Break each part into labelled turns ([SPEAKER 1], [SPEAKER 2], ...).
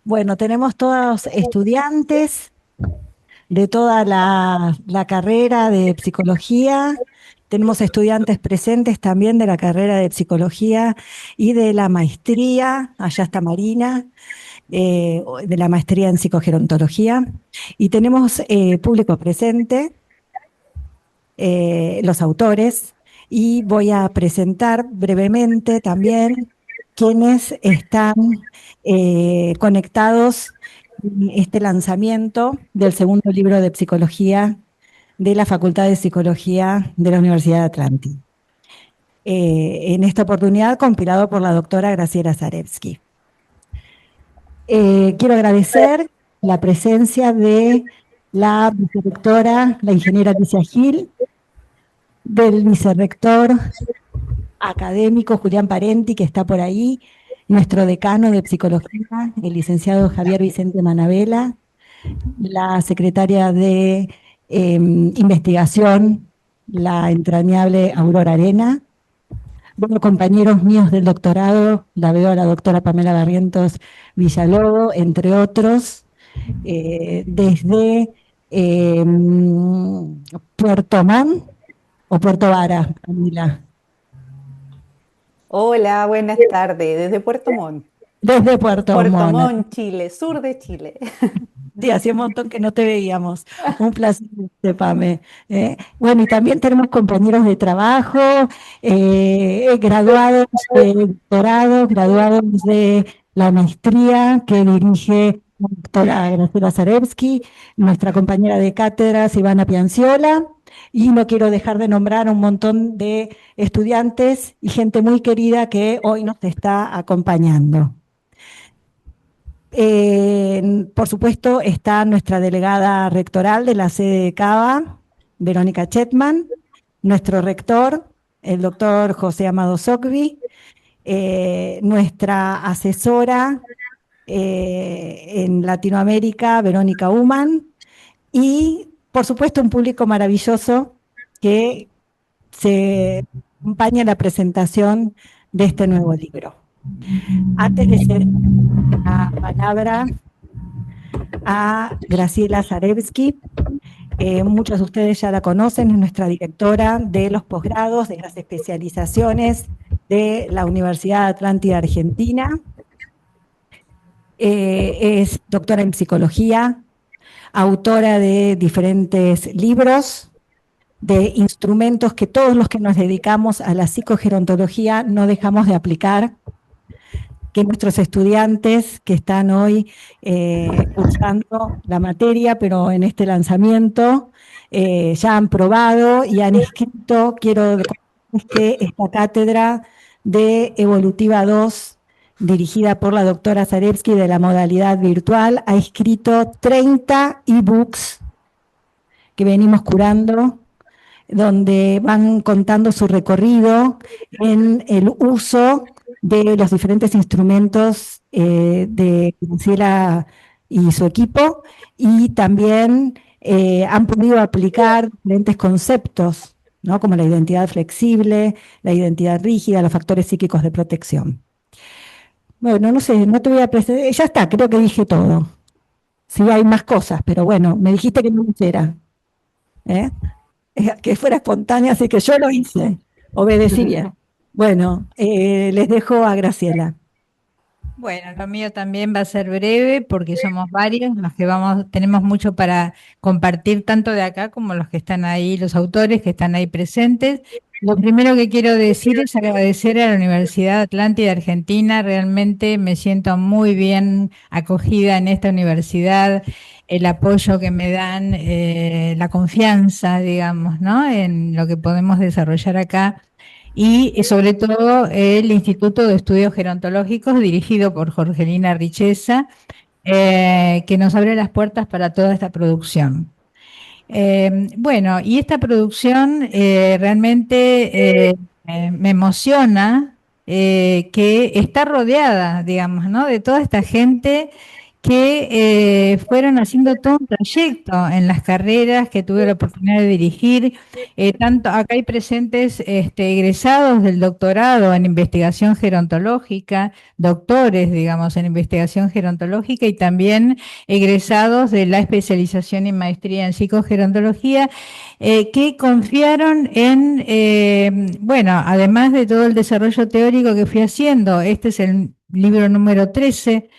[SPEAKER 1] Bueno, tenemos todos estudiantes de toda la carrera de psicología. Tenemos estudiantes presentes también de la carrera de psicología y de la maestría. Allá está Marina, de la maestría en psicogerontología. Y tenemos público presente, los autores. Y voy a presentar brevemente también quienes están conectados en este lanzamiento del segundo libro de psicología de la Facultad de Psicología de la Universidad de Atlántida. En esta oportunidad compilado por la doctora Graciela Zarevsky. Quiero agradecer la presencia de la vicerrectora, la ingeniera Alicia Gil, del vicerrector académico Julián Parenti, que está por ahí, nuestro decano de psicología, el licenciado Javier Vicente Manabela, la secretaria de investigación, la entrañable Aurora Arena. Bueno, compañeros míos del doctorado, la veo a la doctora Pamela Barrientos Villalobos, entre otros, desde Puerto Man o Puerto Vara, Camila.
[SPEAKER 2] Hola, buenas tardes, desde Puerto Montt.
[SPEAKER 1] Desde Puerto
[SPEAKER 2] Puerto
[SPEAKER 1] Montt.
[SPEAKER 2] Montt, Chile, sur de Chile.
[SPEAKER 1] Sí, hacía un montón que no te veíamos. Un placer, Pame. Bueno, y también tenemos compañeros de trabajo, graduados de doctorado, graduados de la maestría que dirige la doctora Graciela Zarevsky, nuestra compañera de cátedras, Ivana Pianciola, y no quiero dejar de nombrar un montón de estudiantes y gente muy querida que hoy nos está acompañando. Por supuesto, está nuestra delegada rectoral de la sede de Cava, Verónica Chetman, nuestro rector, el doctor José Amado Socbi, nuestra asesora en Latinoamérica, Verónica Uman, y por supuesto un público maravilloso que se acompaña en la presentación de este nuevo libro. Antes de ceder la palabra a Graciela Zarevsky. Muchos de ustedes ya la conocen, es nuestra directora de los posgrados, de las especializaciones de la Universidad de Atlántida Argentina. Es doctora en psicología, autora de diferentes libros, de instrumentos que todos los que nos dedicamos a la psicogerontología no dejamos de aplicar, que nuestros estudiantes que están hoy cursando la materia, pero en este lanzamiento, ya han probado y han escrito. Quiero decirles que esta cátedra de Evolutiva 2, dirigida por la doctora Zarevsky de la modalidad virtual, ha escrito 30 ebooks que venimos curando, donde van contando su recorrido en el uso de los diferentes instrumentos de Graciela y su equipo, y también han podido aplicar diferentes conceptos, ¿no? Como la identidad flexible, la identidad rígida, los factores psíquicos de protección. Bueno, no sé, no te voy a presentar, ya está, creo que dije todo. Sí, hay más cosas, pero bueno, me dijiste que no lo hiciera, ¿eh? Que fuera espontánea, así que yo lo hice, obedecí bien. Bueno, les dejo a Graciela.
[SPEAKER 3] Bueno, lo mío también va a ser breve porque somos varios los que tenemos mucho para compartir tanto de acá como los que están ahí, los autores que están ahí presentes. Lo primero que quiero decir es agradecer a la Universidad Atlántida Argentina. Realmente me siento muy bien acogida en esta universidad, el apoyo que me dan, la confianza, digamos, ¿no? En lo que podemos desarrollar acá. Y sobre todo el Instituto de Estudios Gerontológicos, dirigido por Jorgelina Richeza, que nos abre las puertas para toda esta producción. Bueno, y esta producción realmente me emociona, que está rodeada, digamos, ¿no? De toda esta gente que fueron haciendo todo un trayecto en las carreras que tuve la oportunidad de dirigir. Tanto acá hay presentes egresados del doctorado en investigación gerontológica, doctores, digamos, en investigación gerontológica y también egresados de la especialización y maestría en psicogerontología, que confiaron en, bueno, además de todo el desarrollo teórico que fui haciendo, este es el libro número 13,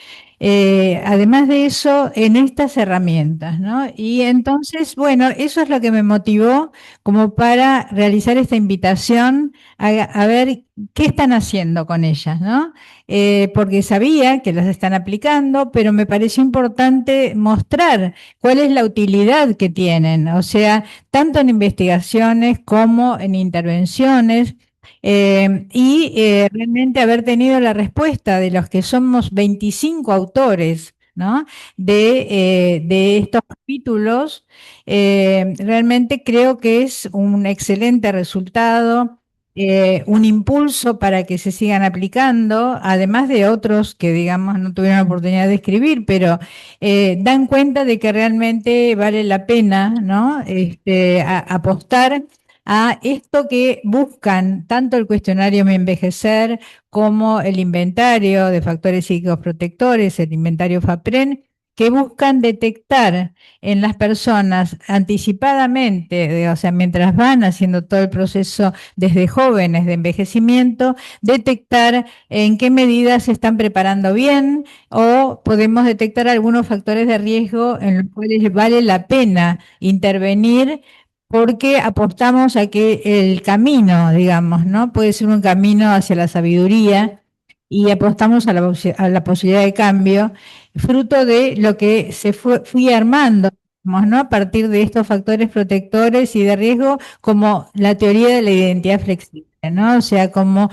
[SPEAKER 3] además de eso, en estas herramientas, ¿no? Y entonces, bueno, eso es lo que me motivó como para realizar esta invitación a ver qué están haciendo con ellas, ¿no? Porque sabía que las están aplicando, pero me pareció importante mostrar cuál es la utilidad que tienen, o sea, tanto en investigaciones como en intervenciones. Realmente haber tenido la respuesta de los que somos 25 autores, ¿no? De estos capítulos, realmente creo que es un excelente resultado, un impulso para que se sigan aplicando, además de otros que, digamos, no tuvieron la oportunidad de escribir, pero dan cuenta de que realmente vale la pena, ¿no? Apostar a esto que buscan tanto el cuestionario Mi Envejecer como el inventario de factores psicoprotectores, el inventario FAPREN, que buscan detectar en las personas anticipadamente, o sea, mientras van haciendo todo el proceso desde jóvenes de envejecimiento, detectar en qué medidas se están preparando bien o podemos detectar algunos factores de riesgo en los cuales vale la pena intervenir porque apostamos a que el camino, digamos, ¿no? Puede ser un camino hacia la sabiduría y apostamos a la posibilidad de cambio, fruto de lo que fui armando, digamos, ¿no? A partir de estos factores protectores y de riesgo, como la teoría de la identidad flexible, ¿no? O sea, como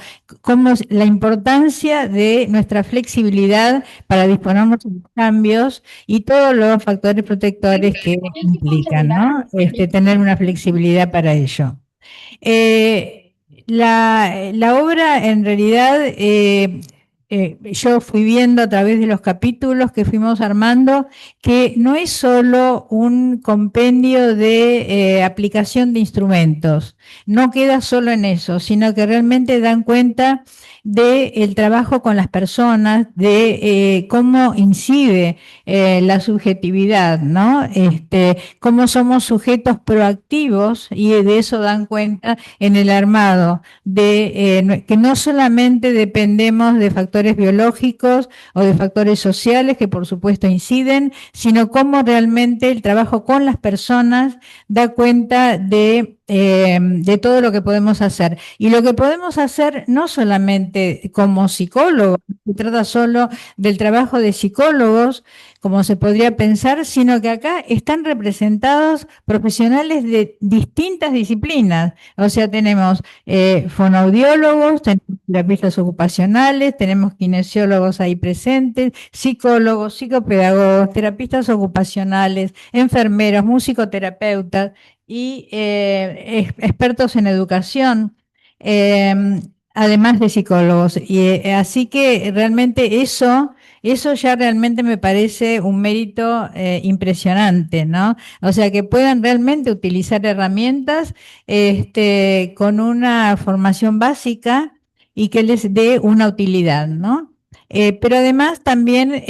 [SPEAKER 3] la importancia de nuestra flexibilidad para disponernos de cambios y todos los factores protectores que implican, ¿no? Tener una flexibilidad para ello. La obra en realidad yo fui viendo a través de los capítulos que fuimos armando que no es solo un compendio de aplicación de instrumentos, no queda solo en eso, sino que realmente dan cuenta del trabajo con las personas, de cómo incide la subjetividad, ¿no? Cómo somos sujetos proactivos y de eso dan cuenta en el armado, de que no solamente dependemos de factores biológicos o de factores sociales que por supuesto inciden, sino cómo realmente el trabajo con las personas da cuenta de todo lo que podemos hacer. Y lo que podemos hacer no solamente como psicólogos, no se trata solo del trabajo de psicólogos, como se podría pensar, sino que acá están representados profesionales de distintas disciplinas. O sea, tenemos fonoaudiólogos, tenemos terapistas ocupacionales, tenemos kinesiólogos ahí presentes, psicólogos, psicopedagogos, terapistas ocupacionales, enfermeros, musicoterapeutas y expertos en educación, eh, además de psicólogos. Y así que realmente eso ya realmente me parece un mérito impresionante, ¿no? O sea, que puedan realmente utilizar herramientas con una formación básica y que les dé una utilidad, ¿no? Pero además también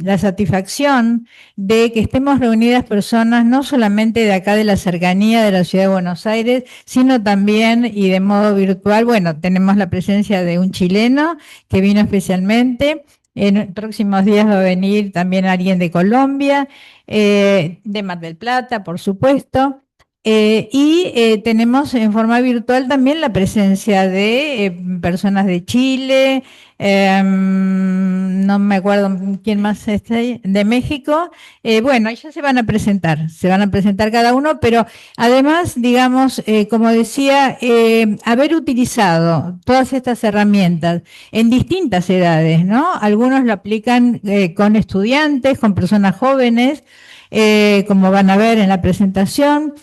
[SPEAKER 3] la satisfacción de que estemos reunidas personas no solamente de acá de la cercanía de la ciudad de Buenos Aires, sino también y de modo virtual. Bueno, tenemos la presencia de un chileno que vino especialmente. En próximos días va a venir también alguien de Colombia, de Mar del Plata, por supuesto. Tenemos en forma virtual también la presencia de personas de Chile, no me acuerdo quién más está ahí, de México. Bueno, ya se van a presentar cada uno, pero además, digamos, como decía, haber utilizado todas estas herramientas en distintas edades, ¿no? Algunos lo aplican con estudiantes, con personas jóvenes, como van a ver en la presentación.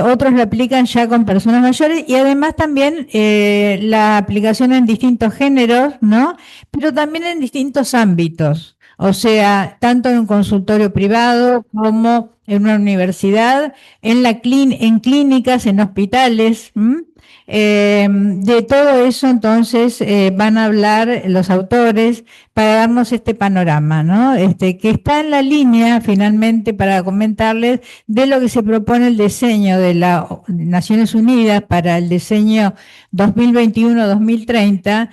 [SPEAKER 3] Otros lo aplican ya con personas mayores y además también la aplicación en distintos géneros, ¿no? Pero también en distintos ámbitos. O sea, tanto en un consultorio privado como en una universidad, en clínicas, en hospitales. De todo eso, entonces, van a hablar los autores para darnos este panorama, ¿no? Que está en la línea, finalmente, para comentarles de lo que se propone el diseño de las Naciones Unidas para el diseño 2021-2030,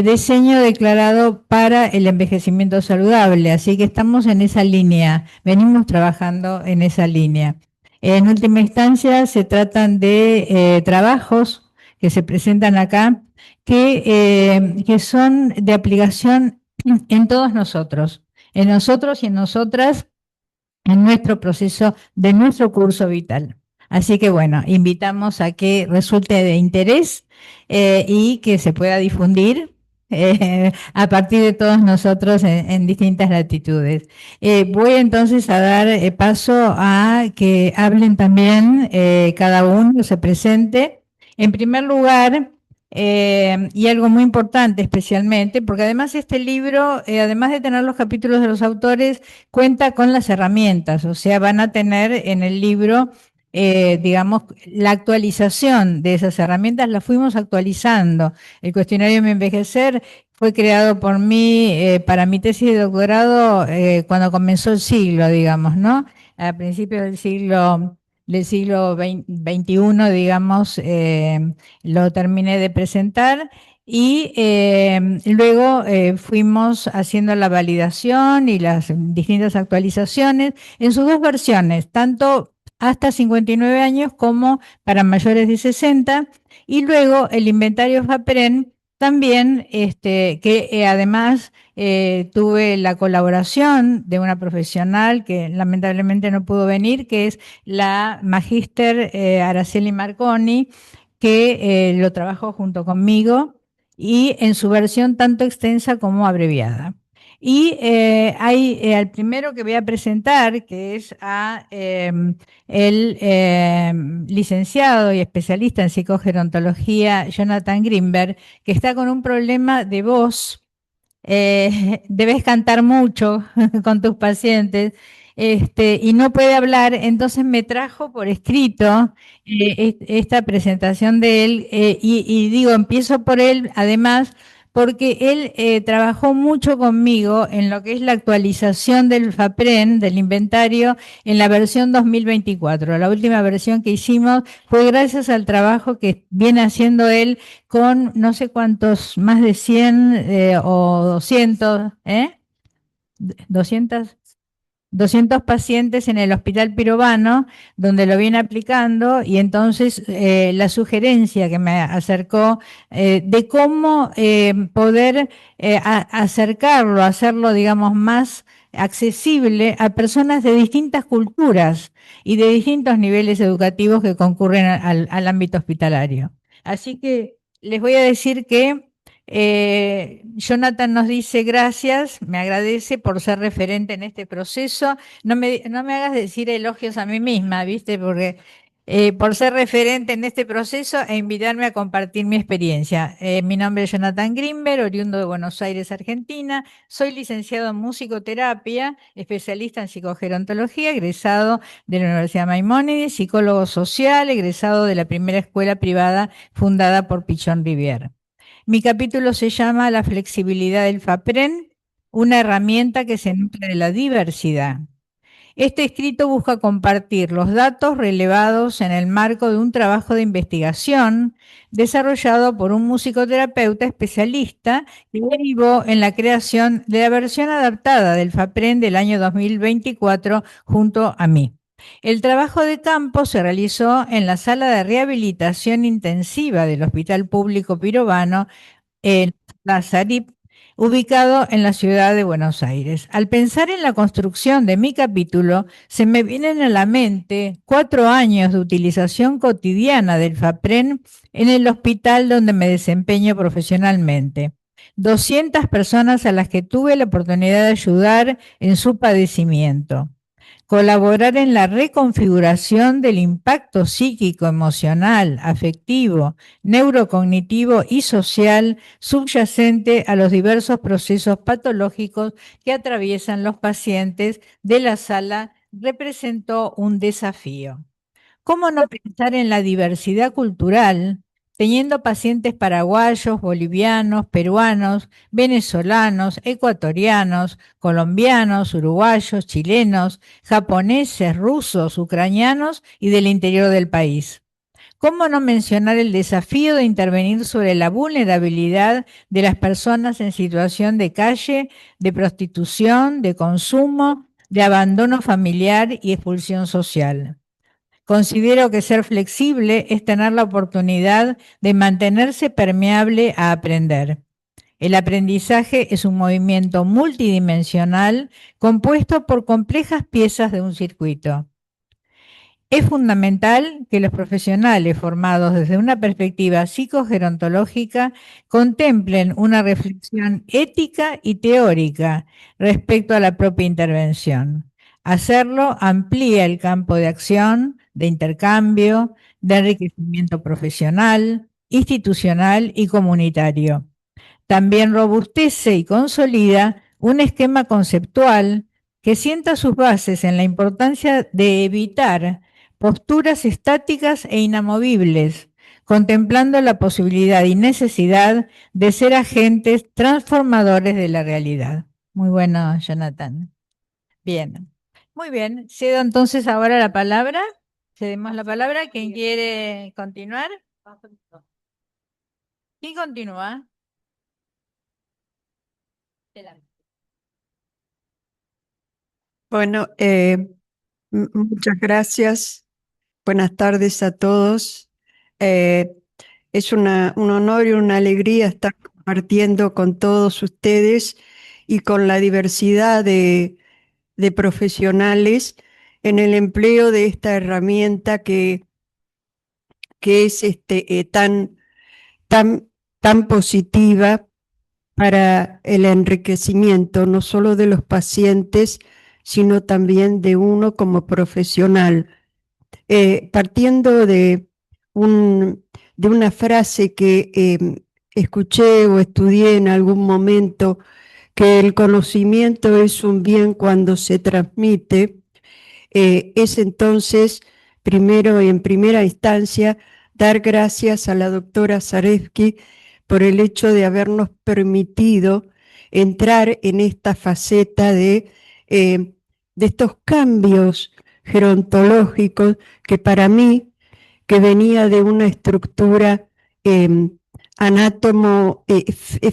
[SPEAKER 3] diseño declarado para el envejecimiento saludable. Así que estamos en esa línea, venimos trabajando en esa línea. En última instancia, se tratan de trabajos que se presentan acá, que son de aplicación en todos nosotros, en nosotros y en nosotras, en nuestro proceso de nuestro curso vital. Así que bueno, invitamos a que resulte de interés y que se pueda difundir a partir de todos nosotros en distintas latitudes. Voy entonces a dar paso a que hablen también cada uno, se presente. En primer lugar, y algo muy importante especialmente, porque además este libro, además de tener los capítulos de los autores, cuenta con las herramientas, o sea, van a tener en el libro, digamos, la actualización de esas herramientas, las fuimos actualizando. El cuestionario Mi Envejecer fue creado por mí para mi tesis de doctorado cuando comenzó el siglo, digamos, ¿no? A principios del siglo XXI, digamos, lo terminé de presentar. Y luego fuimos haciendo la validación y las distintas actualizaciones en sus dos versiones, tanto hasta 59 años como para mayores de 60. Y luego el inventario FAPREN también, que además tuve la colaboración de una profesional que lamentablemente no pudo venir, que es la magíster Araceli Marconi, que lo trabajó junto conmigo y en su versión tanto extensa como abreviada. Y hay al primero que voy a presentar, que es a el licenciado y especialista en psicogerontología Jonathan Greenberg, que está con un problema de voz. Debes cantar mucho con tus pacientes, y no puede hablar, entonces me trajo por escrito esta presentación de él, y digo, empiezo por él, además, porque él trabajó mucho conmigo en lo que es la actualización del FAPREN, del inventario, en la versión 2024. La última versión que hicimos fue gracias al trabajo que viene haciendo él con no sé cuántos, más de 100 o 200, 200, 200 pacientes en el Hospital Pirovano, donde lo viene aplicando, y entonces la sugerencia que me acercó de cómo poder acercarlo, hacerlo, digamos, más accesible a personas de distintas culturas y de distintos niveles educativos que concurren al ámbito hospitalario. Así que les voy a decir que Jonathan nos dice gracias, me agradece por ser referente en este proceso. No me hagas decir elogios a mí misma, ¿viste? Porque por ser referente en este proceso e invitarme a compartir mi experiencia. Mi nombre es Jonathan Greenberg, oriundo de Buenos Aires, Argentina. Soy licenciado en musicoterapia, especialista en psicogerontología, egresado de la Universidad Maimónides, psicólogo social, egresado de la primera escuela privada fundada por Pichón Rivière. Mi capítulo se llama La flexibilidad del FAPREN, una herramienta que se nutre de la diversidad. Este escrito busca compartir los datos relevados en el marco de un trabajo de investigación desarrollado por un musicoterapeuta especialista que derivó en la creación de la versión adaptada del FAPREN del año 2024 junto a mí. El trabajo de campo se realizó en la sala de rehabilitación intensiva del Hospital Público Pirovano, en Lazarit, ubicado en la ciudad de Buenos Aires. Al pensar en la construcción de mi capítulo, se me vienen a la mente 4 años de utilización cotidiana del FAPREN en el hospital donde me desempeño profesionalmente. 200 personas a las que tuve la oportunidad de ayudar en su padecimiento. colaborar en la reconfiguración del impacto psíquico, emocional, afectivo, neurocognitivo y social subyacente a los diversos procesos patológicos que atraviesan los pacientes de la sala representó un desafío. ¿Cómo no pensar en la diversidad cultural, teniendo pacientes paraguayos, bolivianos, peruanos, venezolanos, ecuatorianos, colombianos, uruguayos, chilenos, japoneses, rusos, ucranianos y del interior del país? ¿Cómo no mencionar el desafío de intervenir sobre la vulnerabilidad de las personas en situación de calle, de prostitución, de consumo, de abandono familiar y expulsión social? Considero que ser flexible es tener la oportunidad de mantenerse permeable a aprender. El aprendizaje es un movimiento multidimensional compuesto por complejas piezas de un circuito. Es fundamental que los profesionales formados desde una perspectiva psicogerontológica contemplen una reflexión ética y teórica respecto a la propia intervención. Hacerlo amplía el campo de acción, de intercambio, de enriquecimiento profesional, institucional y comunitario. También robustece y consolida un esquema conceptual que sienta sus bases en la importancia de evitar posturas estáticas e inamovibles, contemplando la posibilidad y necesidad de ser agentes transformadores de la realidad. Muy bueno, Jonathan. Bien, muy bien. Cedo entonces ahora la palabra. Cedemos la palabra. ¿Quién quiere continuar? ¿Quién continúa?
[SPEAKER 4] Bueno, muchas gracias. Buenas tardes a todos. Eh, es un honor y una alegría estar compartiendo con todos ustedes y con la diversidad de profesionales en el empleo de esta herramienta que es tan, tan positiva para el enriquecimiento no solo de los pacientes, sino también de uno como profesional. Partiendo de una frase que escuché o estudié en algún momento, que el conocimiento es un bien cuando se transmite, es entonces, primero y en primera instancia, dar gracias a la doctora Zarevsky por el hecho de habernos permitido entrar en esta faceta de estos cambios gerontológicos que para mí, que venía de una estructura anátomo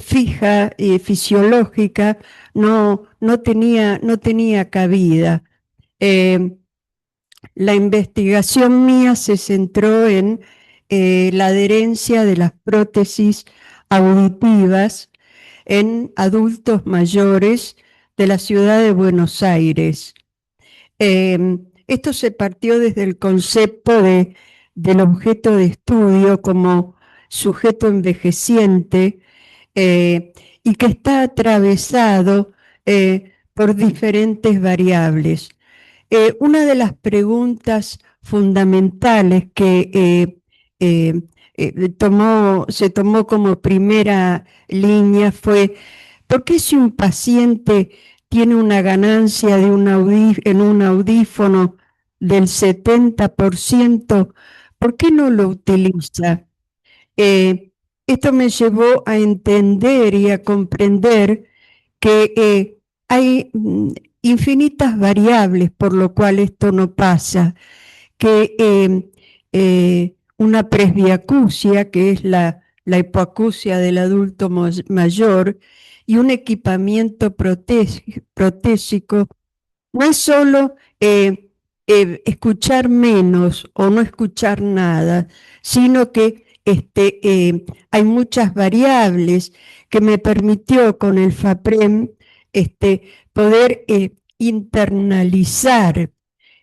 [SPEAKER 4] fija y fisiológica, no tenía cabida. La investigación mía se centró en la adherencia de las prótesis auditivas en adultos mayores de la ciudad de Buenos Aires. Esto se partió desde el concepto del objeto de estudio como sujeto envejeciente y que está atravesado por diferentes variables. Una de las preguntas fundamentales que se tomó como primera línea fue: ¿por qué si un paciente tiene una ganancia en un audífono del 70%, ¿por qué no lo utiliza? Esto me llevó a entender y a comprender que hay infinitas variables por lo cual esto no pasa, que una presbiacusia, que es la hipoacusia del adulto mayor, y un equipamiento protésico, no es solo escuchar menos o no escuchar nada, sino que hay muchas variables que me permitió con el FAPREM poder internalizar.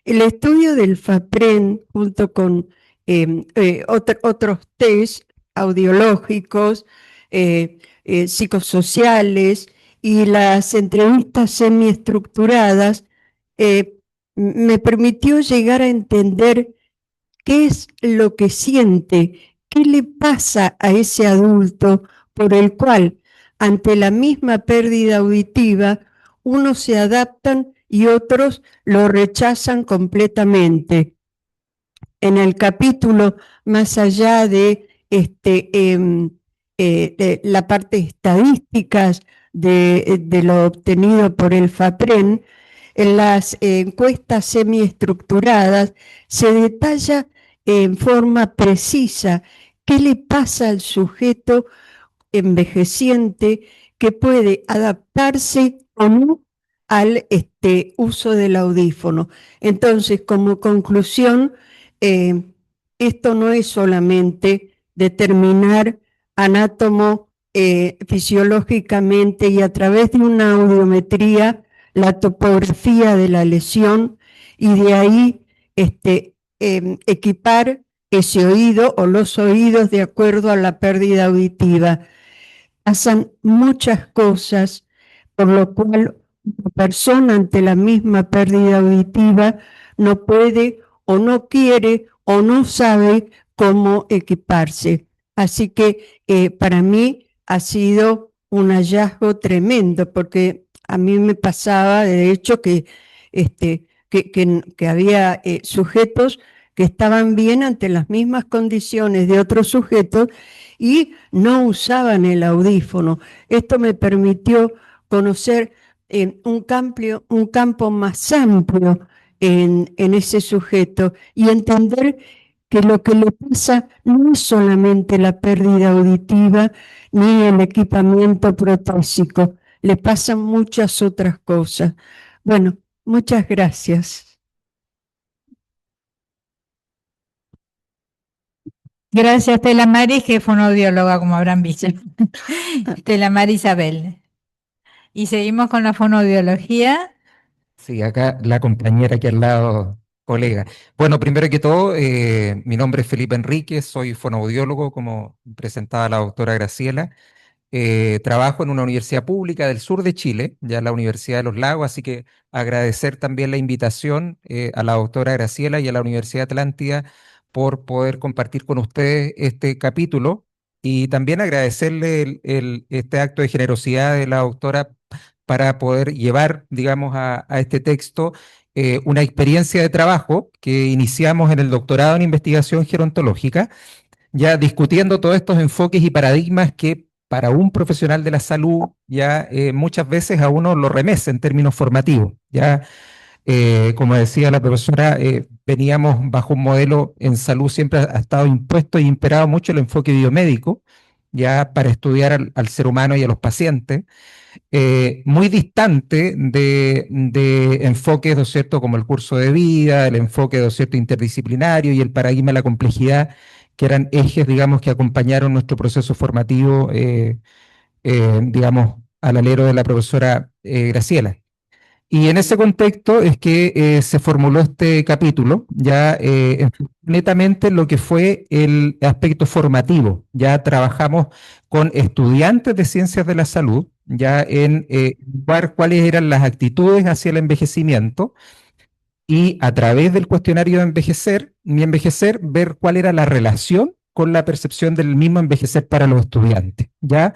[SPEAKER 4] El estudio del FAPREM junto con otros test audiológicos, psicosociales y las entrevistas semiestructuradas me permitió llegar a entender qué es lo que siente, qué le pasa a ese adulto por el cual, ante la misma pérdida auditiva, unos se adaptan y otros lo rechazan completamente. En el capítulo, más allá de, de la parte estadísticas de lo obtenido por el FAPREN, en las encuestas semiestructuradas se detalla en forma precisa qué le pasa al sujeto envejeciente que puede adaptarse o no al uso del audífono. Entonces, como conclusión, eh, esto no es solamente determinar anátomo fisiológicamente y a través de una audiometría la topografía de la lesión y de ahí equipar ese oído o los oídos de acuerdo a la pérdida auditiva. Pasan muchas cosas, por lo cual una persona ante la misma pérdida auditiva no puede o no quiere o no sabe cómo equiparse. Así que para mí ha sido un hallazgo tremendo, porque a mí me pasaba, de hecho, que había sujetos que estaban bien ante las mismas condiciones de otros sujetos y no usaban el audífono. Esto me permitió conocer un campo más amplio en ese sujeto y entender que lo que le pasa no es solamente la pérdida auditiva ni el equipamiento protésico, le pasan muchas otras cosas. Bueno, muchas gracias.
[SPEAKER 3] Gracias, Estela Maris, que es fonoaudióloga, como habrán visto. Estela Maris Isabel. Y seguimos con la fonoaudiología.
[SPEAKER 5] Sí, acá la compañera aquí al lado, colega. Bueno, primero que todo, mi nombre es Felipe Enríquez, soy fonoaudiólogo, como presentaba la doctora Graciela. Trabajo en una universidad pública del sur de Chile, ya la Universidad de los Lagos, así que agradecer también la invitación a la doctora Graciela y a la Universidad Atlántida por poder compartir con ustedes este capítulo y también agradecerle este acto de generosidad de la doctora para poder llevar, digamos, a este texto una experiencia de trabajo que iniciamos en el doctorado en investigación gerontológica, ya discutiendo todos estos enfoques y paradigmas que para un profesional de la salud ya muchas veces a uno lo remece en términos formativos. Ya, como decía la profesora, veníamos bajo un modelo en salud, siempre ha estado impuesto y imperado mucho el enfoque biomédico, ya para estudiar al ser humano y a los pacientes, muy distante de enfoques, ¿no es cierto?, como el curso de vida, el enfoque, ¿no es cierto?, interdisciplinario y el paradigma de la complejidad, que eran ejes, digamos, que acompañaron nuestro proceso formativo, digamos, al alero de la profesora Graciela. Y en ese contexto es que se formuló este capítulo, ya netamente lo que fue el aspecto formativo. Ya trabajamos con estudiantes de ciencias de la salud, ya en ver cuáles eran las actitudes hacia el envejecimiento y a través del cuestionario de envejecer, mi envejecer, ver cuál era la relación con la percepción del mismo envejecer para los estudiantes. ¿Ya?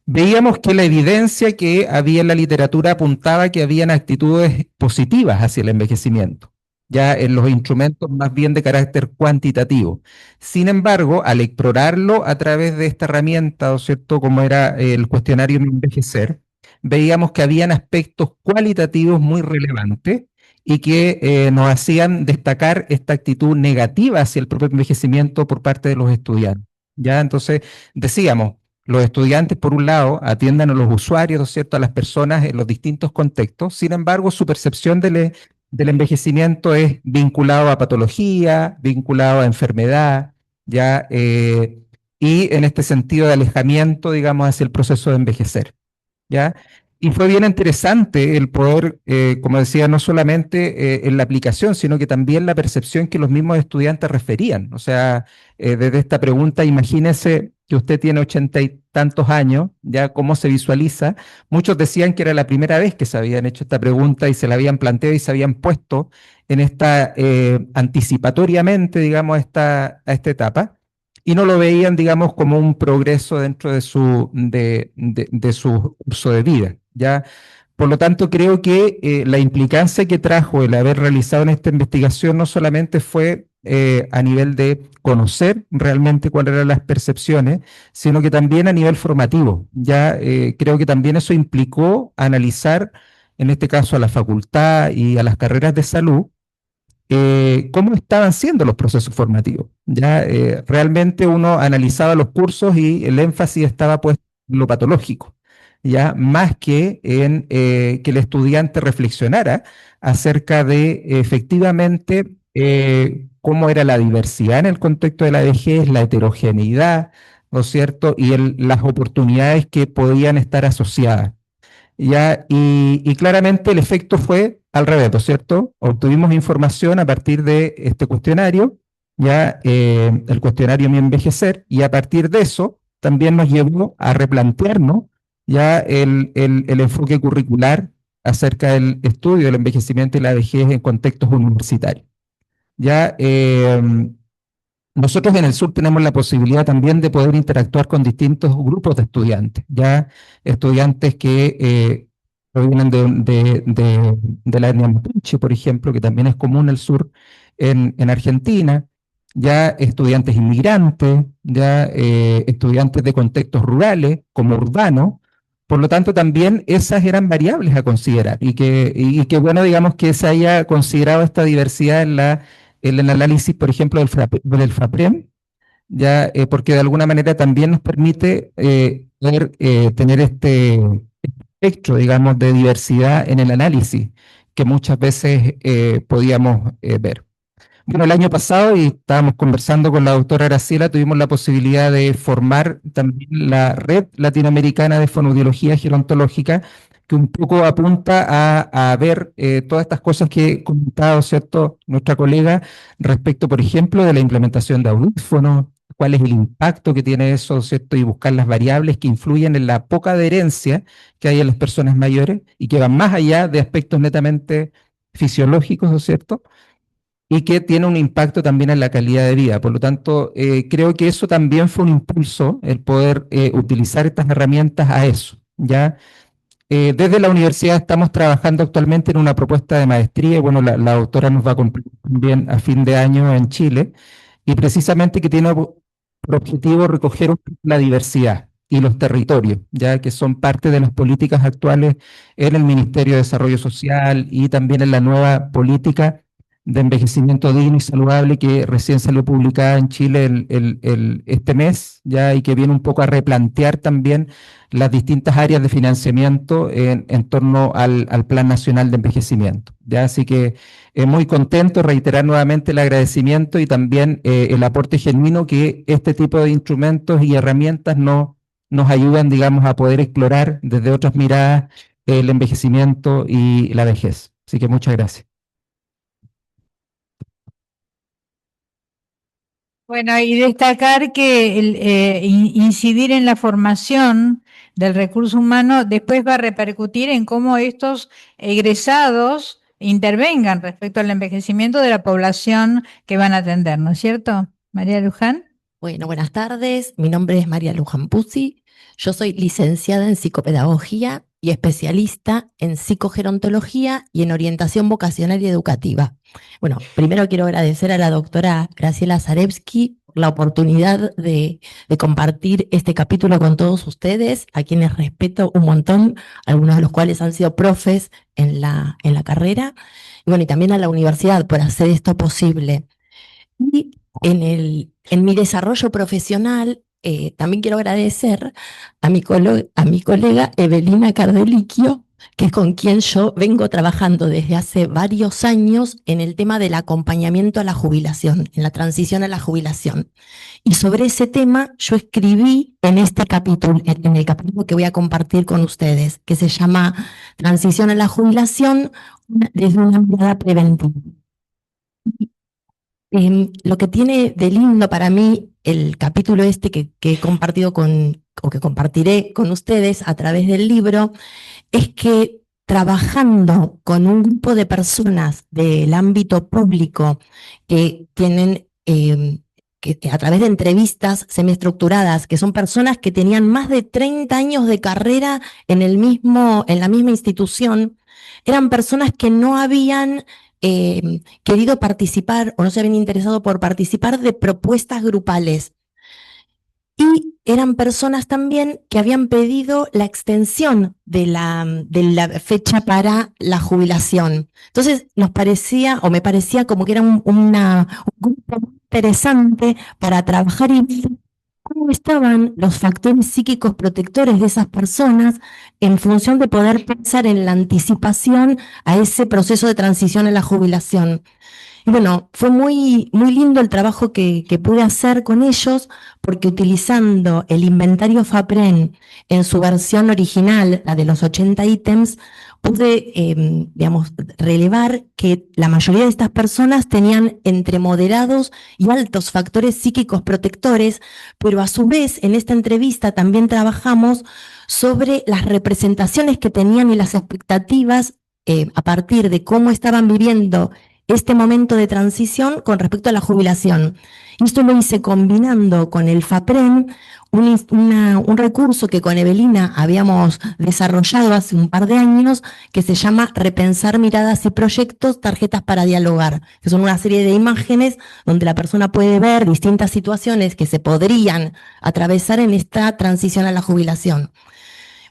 [SPEAKER 5] Veíamos que la evidencia que había en la literatura apuntaba que habían actitudes positivas hacia el envejecimiento, ya en los instrumentos más bien de carácter cuantitativo. Sin embargo, al explorarlo a través de esta herramienta, ¿no es cierto?, como era el cuestionario de envejecer, veíamos que habían aspectos cualitativos muy relevantes y que nos hacían destacar esta actitud negativa hacia el propio envejecimiento por parte de los estudiantes. Ya, entonces decíamos, los estudiantes, por un lado, atiendan a los usuarios, ¿no es cierto?, a las personas en los distintos contextos. Sin embargo, su percepción del envejecimiento es vinculado a patología, vinculado a enfermedad, ¿ya? Y en este sentido de alejamiento, digamos, hacia el proceso de envejecer, ¿ya? Y fue bien interesante el poder, como decía, no solamente en la aplicación, sino que también la percepción que los mismos estudiantes referían. O sea, desde esta pregunta, imagínese que usted tiene 80 y tantos años, ya cómo se visualiza. Muchos decían que era la primera vez que se habían hecho esta pregunta y se la habían planteado y se habían puesto en esta, anticipatoriamente, digamos, a esta etapa y no lo veían, digamos, como un progreso dentro de su curso de vida, ¿ya? Por lo tanto, creo que la implicancia que trajo el haber realizado en esta investigación no solamente fue a nivel de conocer realmente cuáles eran las percepciones, sino que también a nivel formativo. Ya creo que también eso implicó analizar, en este caso a la facultad y a las carreras de salud, cómo estaban siendo los procesos formativos. Ya realmente uno analizaba los cursos y el énfasis estaba puesto en lo patológico, ya más que en que el estudiante reflexionara acerca de efectivamente cómo era la diversidad en el contexto de la vejez, la heterogeneidad, ¿no es cierto? Y las oportunidades que podían estar asociadas. ¿Ya? Y claramente el efecto fue al revés, ¿no es cierto? Obtuvimos información a partir de este cuestionario, ya el cuestionario Mi Envejecer, y a partir de eso también nos llevó a replantearnos ya el enfoque curricular acerca del estudio del envejecimiento y la vejez en contextos universitarios. Ya nosotros en el sur tenemos la posibilidad también de poder interactuar con distintos grupos de estudiantes, ya estudiantes que provienen de la etnia mapuche, por ejemplo, que también es común en el sur en Argentina, ya estudiantes inmigrantes, ya estudiantes de contextos rurales como urbanos. Por lo tanto, también esas eran variables a considerar y que bueno, digamos que se haya considerado esta diversidad en el análisis, por ejemplo, del FAPREM, ya, porque de alguna manera también nos permite tener este espectro, digamos, de diversidad en el análisis que muchas veces podíamos ver. Bueno, el año pasado, y estábamos conversando con la doctora Graciela, tuvimos la posibilidad de formar también la Red Latinoamericana de Fonoaudiología Gerontológica, que un poco apunta a ver todas estas cosas que he comentado, ¿cierto?, nuestra colega, respecto, por ejemplo, de la implementación de audífonos, cuál es el impacto que tiene eso, ¿cierto?, y buscar las variables que influyen en la poca adherencia que hay en las personas mayores y que van más allá de aspectos netamente fisiológicos, ¿no es cierto?, y que tiene un impacto también en la calidad de vida. Por lo tanto, creo que eso también fue un impulso, el poder utilizar estas herramientas a eso, ¿ya? Desde la universidad estamos trabajando actualmente en una propuesta de maestría, y bueno, la doctora nos va a cumplir también a fin de año en Chile, y precisamente que tiene por objetivo recoger la diversidad y los territorios, ya que son parte de las políticas actuales en el Ministerio de Desarrollo Social y también en la nueva política de envejecimiento digno y saludable que recién salió publicada en Chile este mes, ya, y que viene un poco a replantear también las distintas áreas de financiamiento en torno al Plan Nacional de Envejecimiento. ¿Ya? Así que muy contento, reiterar nuevamente el agradecimiento y también el aporte genuino que este tipo de instrumentos y herramientas nos ayudan, digamos, a poder explorar desde otras miradas el envejecimiento y la vejez. Así que muchas gracias.
[SPEAKER 3] Bueno, y destacar que incidir en la formación del recurso humano después va a repercutir en cómo estos egresados intervengan respecto al envejecimiento de la población que van a atender, ¿no es cierto? María Luján.
[SPEAKER 6] Bueno, buenas tardes. Mi nombre es María Luján Puzzi. Yo soy licenciada en psicopedagogía y especialista en psicogerontología y en orientación vocacional y educativa. Bueno, primero quiero agradecer a la doctora Graciela Zarevsky por la oportunidad de compartir este capítulo con todos ustedes, a quienes respeto un montón, algunos de los cuales han sido profes en la carrera, y bueno, y también a la universidad por hacer esto posible. Y en mi desarrollo profesional, también quiero agradecer a mi colega Evelina Cardelicchio, que es con quien yo vengo trabajando desde hace varios años en el tema del acompañamiento a la jubilación, en la transición a la jubilación. Y sobre ese tema yo escribí en este capítulo, en el capítulo que voy a compartir con ustedes, que se llama Transición a la jubilación desde una mirada preventiva. Lo que tiene de lindo para mí el capítulo este que he compartido o que compartiré con ustedes a través del libro, es que trabajando con un grupo de personas del ámbito público que tienen, que a través de entrevistas semiestructuradas, que son personas que tenían más de 30 años de carrera en la misma institución, eran personas que no habían querido participar o no se habían interesado por participar de propuestas grupales. Y eran personas también que habían pedido la extensión de la fecha para la jubilación. Entonces nos parecía, o me parecía como que era un grupo muy interesante para trabajar y ver cómo estaban los factores psíquicos protectores de esas personas en función de poder pensar en la anticipación a ese proceso de transición a la jubilación. Y bueno, fue muy lindo el trabajo que pude hacer con ellos, porque utilizando el inventario FAPREN en su versión original, la de los 80 ítems, pude, digamos, relevar que la mayoría de estas personas tenían entre moderados y altos factores psíquicos protectores, pero a su vez en esta entrevista también trabajamos sobre las representaciones que tenían y las expectativas a partir de cómo estaban viviendo este momento de transición con respecto a la jubilación. Y esto lo hice combinando con el FAPREN, un recurso que con Evelina habíamos desarrollado hace un par de años, que se llama Repensar miradas y proyectos, tarjetas para dialogar, que son una serie de imágenes donde la persona puede ver distintas situaciones que se podrían atravesar en esta transición a la jubilación.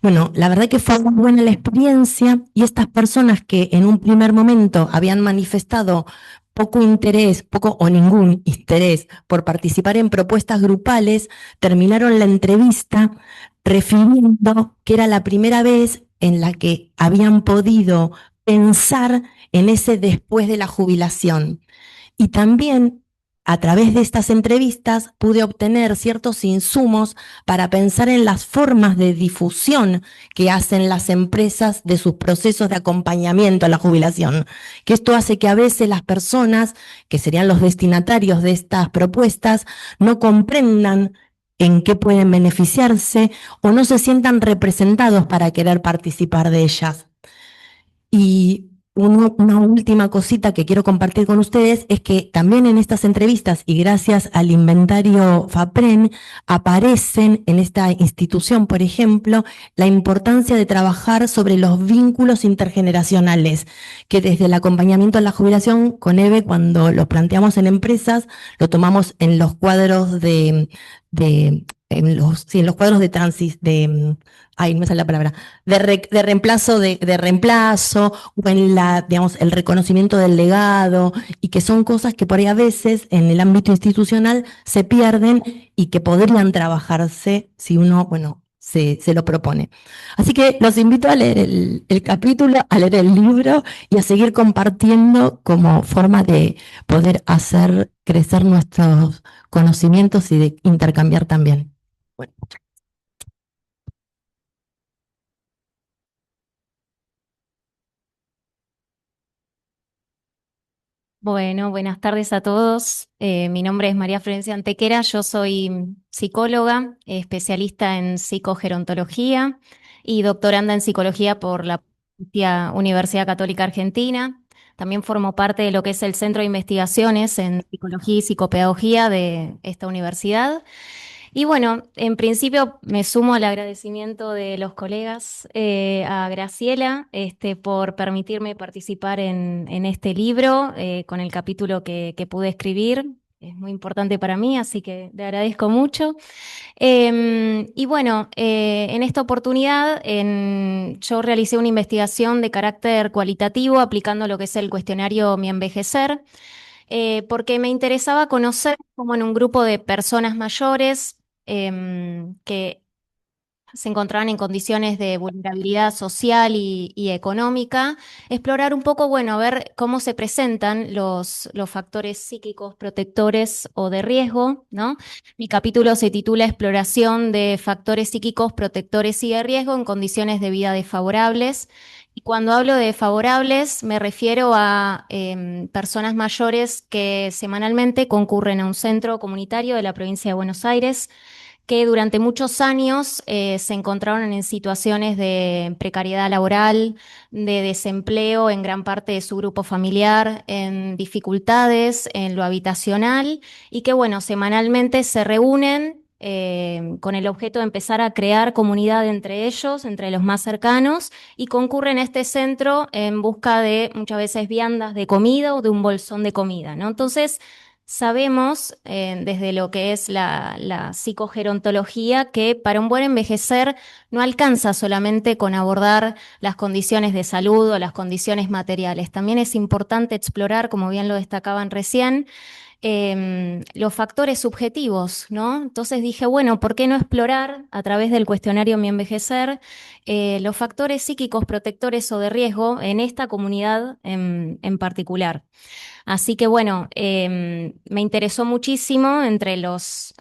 [SPEAKER 6] Bueno, la verdad que fue muy buena la experiencia y estas personas que en un primer momento habían manifestado poco interés, poco o ningún interés por participar en propuestas grupales, terminaron la entrevista refiriendo que era la primera vez en la que habían podido pensar en ese después de la jubilación. Y también a través de estas entrevistas pude obtener ciertos insumos para pensar en las formas de difusión que hacen las empresas de sus procesos de acompañamiento a la jubilación. Que esto hace que a veces las personas, que serían los destinatarios de estas propuestas, no comprendan en qué pueden beneficiarse o no se sientan representados para querer participar de ellas. Y una última cosita que quiero compartir con ustedes es que también en estas entrevistas y gracias al inventario FAPREN aparecen en esta institución, por ejemplo, la importancia de trabajar sobre los vínculos intergeneracionales, que desde el acompañamiento a la jubilación con EVE, cuando lo planteamos en empresas, lo tomamos en los cuadros en los cuadros de ay, no me sale la palabra, de reemplazo, o en digamos, el reconocimiento del legado, y que son cosas que por ahí a veces en el ámbito institucional se pierden y que podrían trabajarse si uno, bueno, se lo propone. Así que los invito a leer el capítulo, a leer el libro y a seguir compartiendo como forma de poder hacer crecer nuestros conocimientos y de intercambiar también. Bueno.
[SPEAKER 7] Bueno, buenas tardes a todos. Mi nombre es María Florencia Antequera, yo soy psicóloga, especialista en psicogerontología y doctoranda en psicología por la Pontificia Universidad Católica Argentina. También formo parte de lo que es el Centro de Investigaciones en Psicología y Psicopedagogía de esta universidad. Y bueno, en principio me sumo al agradecimiento de los colegas, a Graciela, por permitirme participar en este libro, con el capítulo que pude escribir. Es muy importante para mí, así que le agradezco mucho. Y bueno, en esta oportunidad yo realicé una investigación de carácter cualitativo aplicando lo que es el cuestionario Mi Envejecer, porque me interesaba conocer cómo en un grupo de personas mayores, que se encontraban en condiciones de vulnerabilidad social y económica, explorar un poco, bueno, a ver cómo se presentan los factores psíquicos protectores o de riesgo, ¿no? Mi capítulo se titula Exploración de factores psíquicos protectores y de riesgo en condiciones de vida desfavorables. Y cuando hablo de favorables, me refiero a personas mayores que semanalmente concurren a un centro comunitario de la provincia de Buenos Aires, que durante muchos años se encontraron en situaciones de precariedad laboral, de desempleo en gran parte de su grupo familiar, en dificultades en lo habitacional y que, bueno, semanalmente se reúnen con el objeto de empezar a crear comunidad entre ellos, entre los más cercanos, y concurren a este centro en busca de muchas veces viandas de comida o de un bolsón de comida, ¿no? Entonces, sabemos desde lo que es la psicogerontología que para un buen envejecer no alcanza solamente con abordar las condiciones de salud o las condiciones materiales. También es importante explorar, como bien lo destacaban recién, los factores subjetivos, ¿no? Entonces dije, bueno, ¿por qué no explorar a través del cuestionario Mi Envejecer los factores psíquicos protectores o de riesgo en esta comunidad en particular? Así que bueno, me interesó muchísimo entre los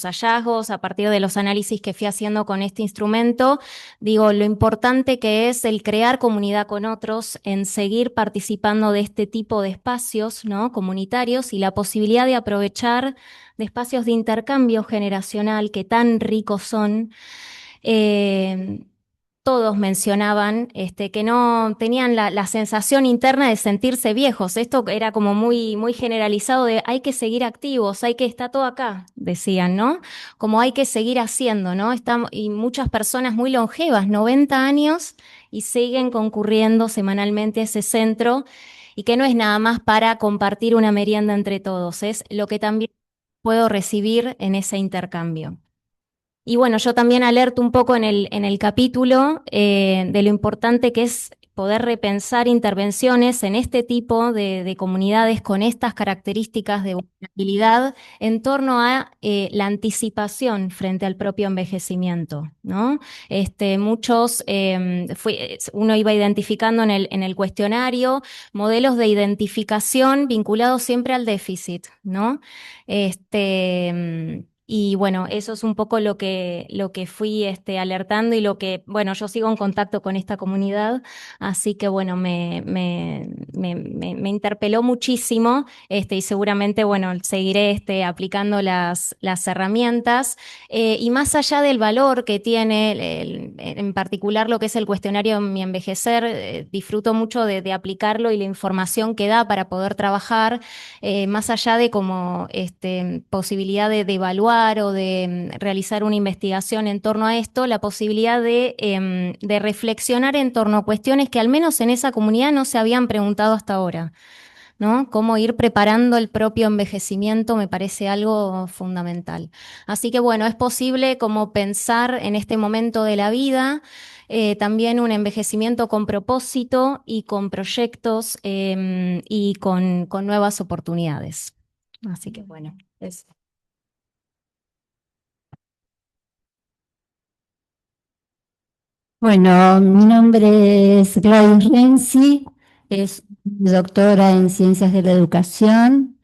[SPEAKER 7] hallazgos a partir de los análisis que fui haciendo con este instrumento, digo, lo importante que es el crear comunidad con otros, en seguir participando de este tipo de espacios, ¿no?, comunitarios, y la posibilidad de aprovechar de espacios de intercambio generacional que tan ricos son. Todos mencionaban que no tenían la sensación interna de sentirse viejos. Esto era como muy, muy generalizado de hay que seguir activos, está todo acá, decían, ¿no? Como hay que seguir haciendo, ¿no? Y muchas personas muy longevas, 90 años, y siguen concurriendo semanalmente a ese centro, y que no es nada más para compartir una merienda entre todos, es lo que también puedo recibir en ese intercambio. Y bueno, yo también alerto un poco en el capítulo de lo importante que es poder repensar intervenciones en este tipo de comunidades con estas características de vulnerabilidad en torno a la anticipación frente al propio envejecimiento, ¿no? Uno iba identificando en el cuestionario modelos de identificación vinculados siempre al déficit, ¿no? Y bueno, eso es un poco lo que fui alertando y lo que, bueno, yo sigo en contacto con esta comunidad, así que bueno, me interpeló muchísimo y seguramente, bueno, seguiré aplicando las herramientas y más allá del valor que tiene, en particular lo que es el cuestionario Mi Envejecer, disfruto mucho de aplicarlo y la información que da para poder trabajar, más allá de como posibilidad de evaluar o de realizar una investigación en torno a esto, la posibilidad de reflexionar en torno a cuestiones que al menos en esa comunidad no se habían preguntado hasta ahora, ¿no? Cómo ir preparando el propio envejecimiento me parece algo fundamental. Así que bueno, es posible como pensar en este momento de la vida también un envejecimiento con propósito y con proyectos y con nuevas oportunidades. Así que bueno, eso.
[SPEAKER 8] Bueno, mi nombre es Gladys Renzi, es doctora en Ciencias de la Educación,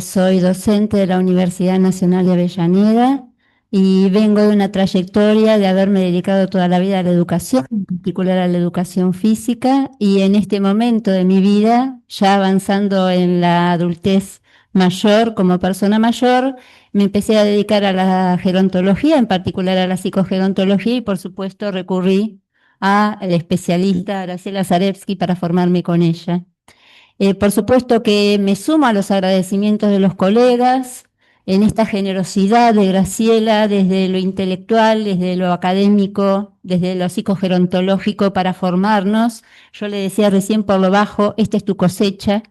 [SPEAKER 8] soy docente de la Universidad Nacional de Avellaneda y vengo de una trayectoria de haberme dedicado toda la vida a la educación, en particular a la educación física, y en este momento de mi vida, ya avanzando en la adultez mayor, como persona mayor, me empecé a dedicar a la gerontología, en particular a la psicogerontología, y por supuesto recurrí a la especialista Graciela Zarevsky para formarme con ella. Por supuesto que me sumo a los agradecimientos de los colegas en esta generosidad de Graciela desde lo intelectual, desde lo académico, desde lo psicogerontológico para formarnos. Yo le decía recién por lo bajo, esta es tu cosecha.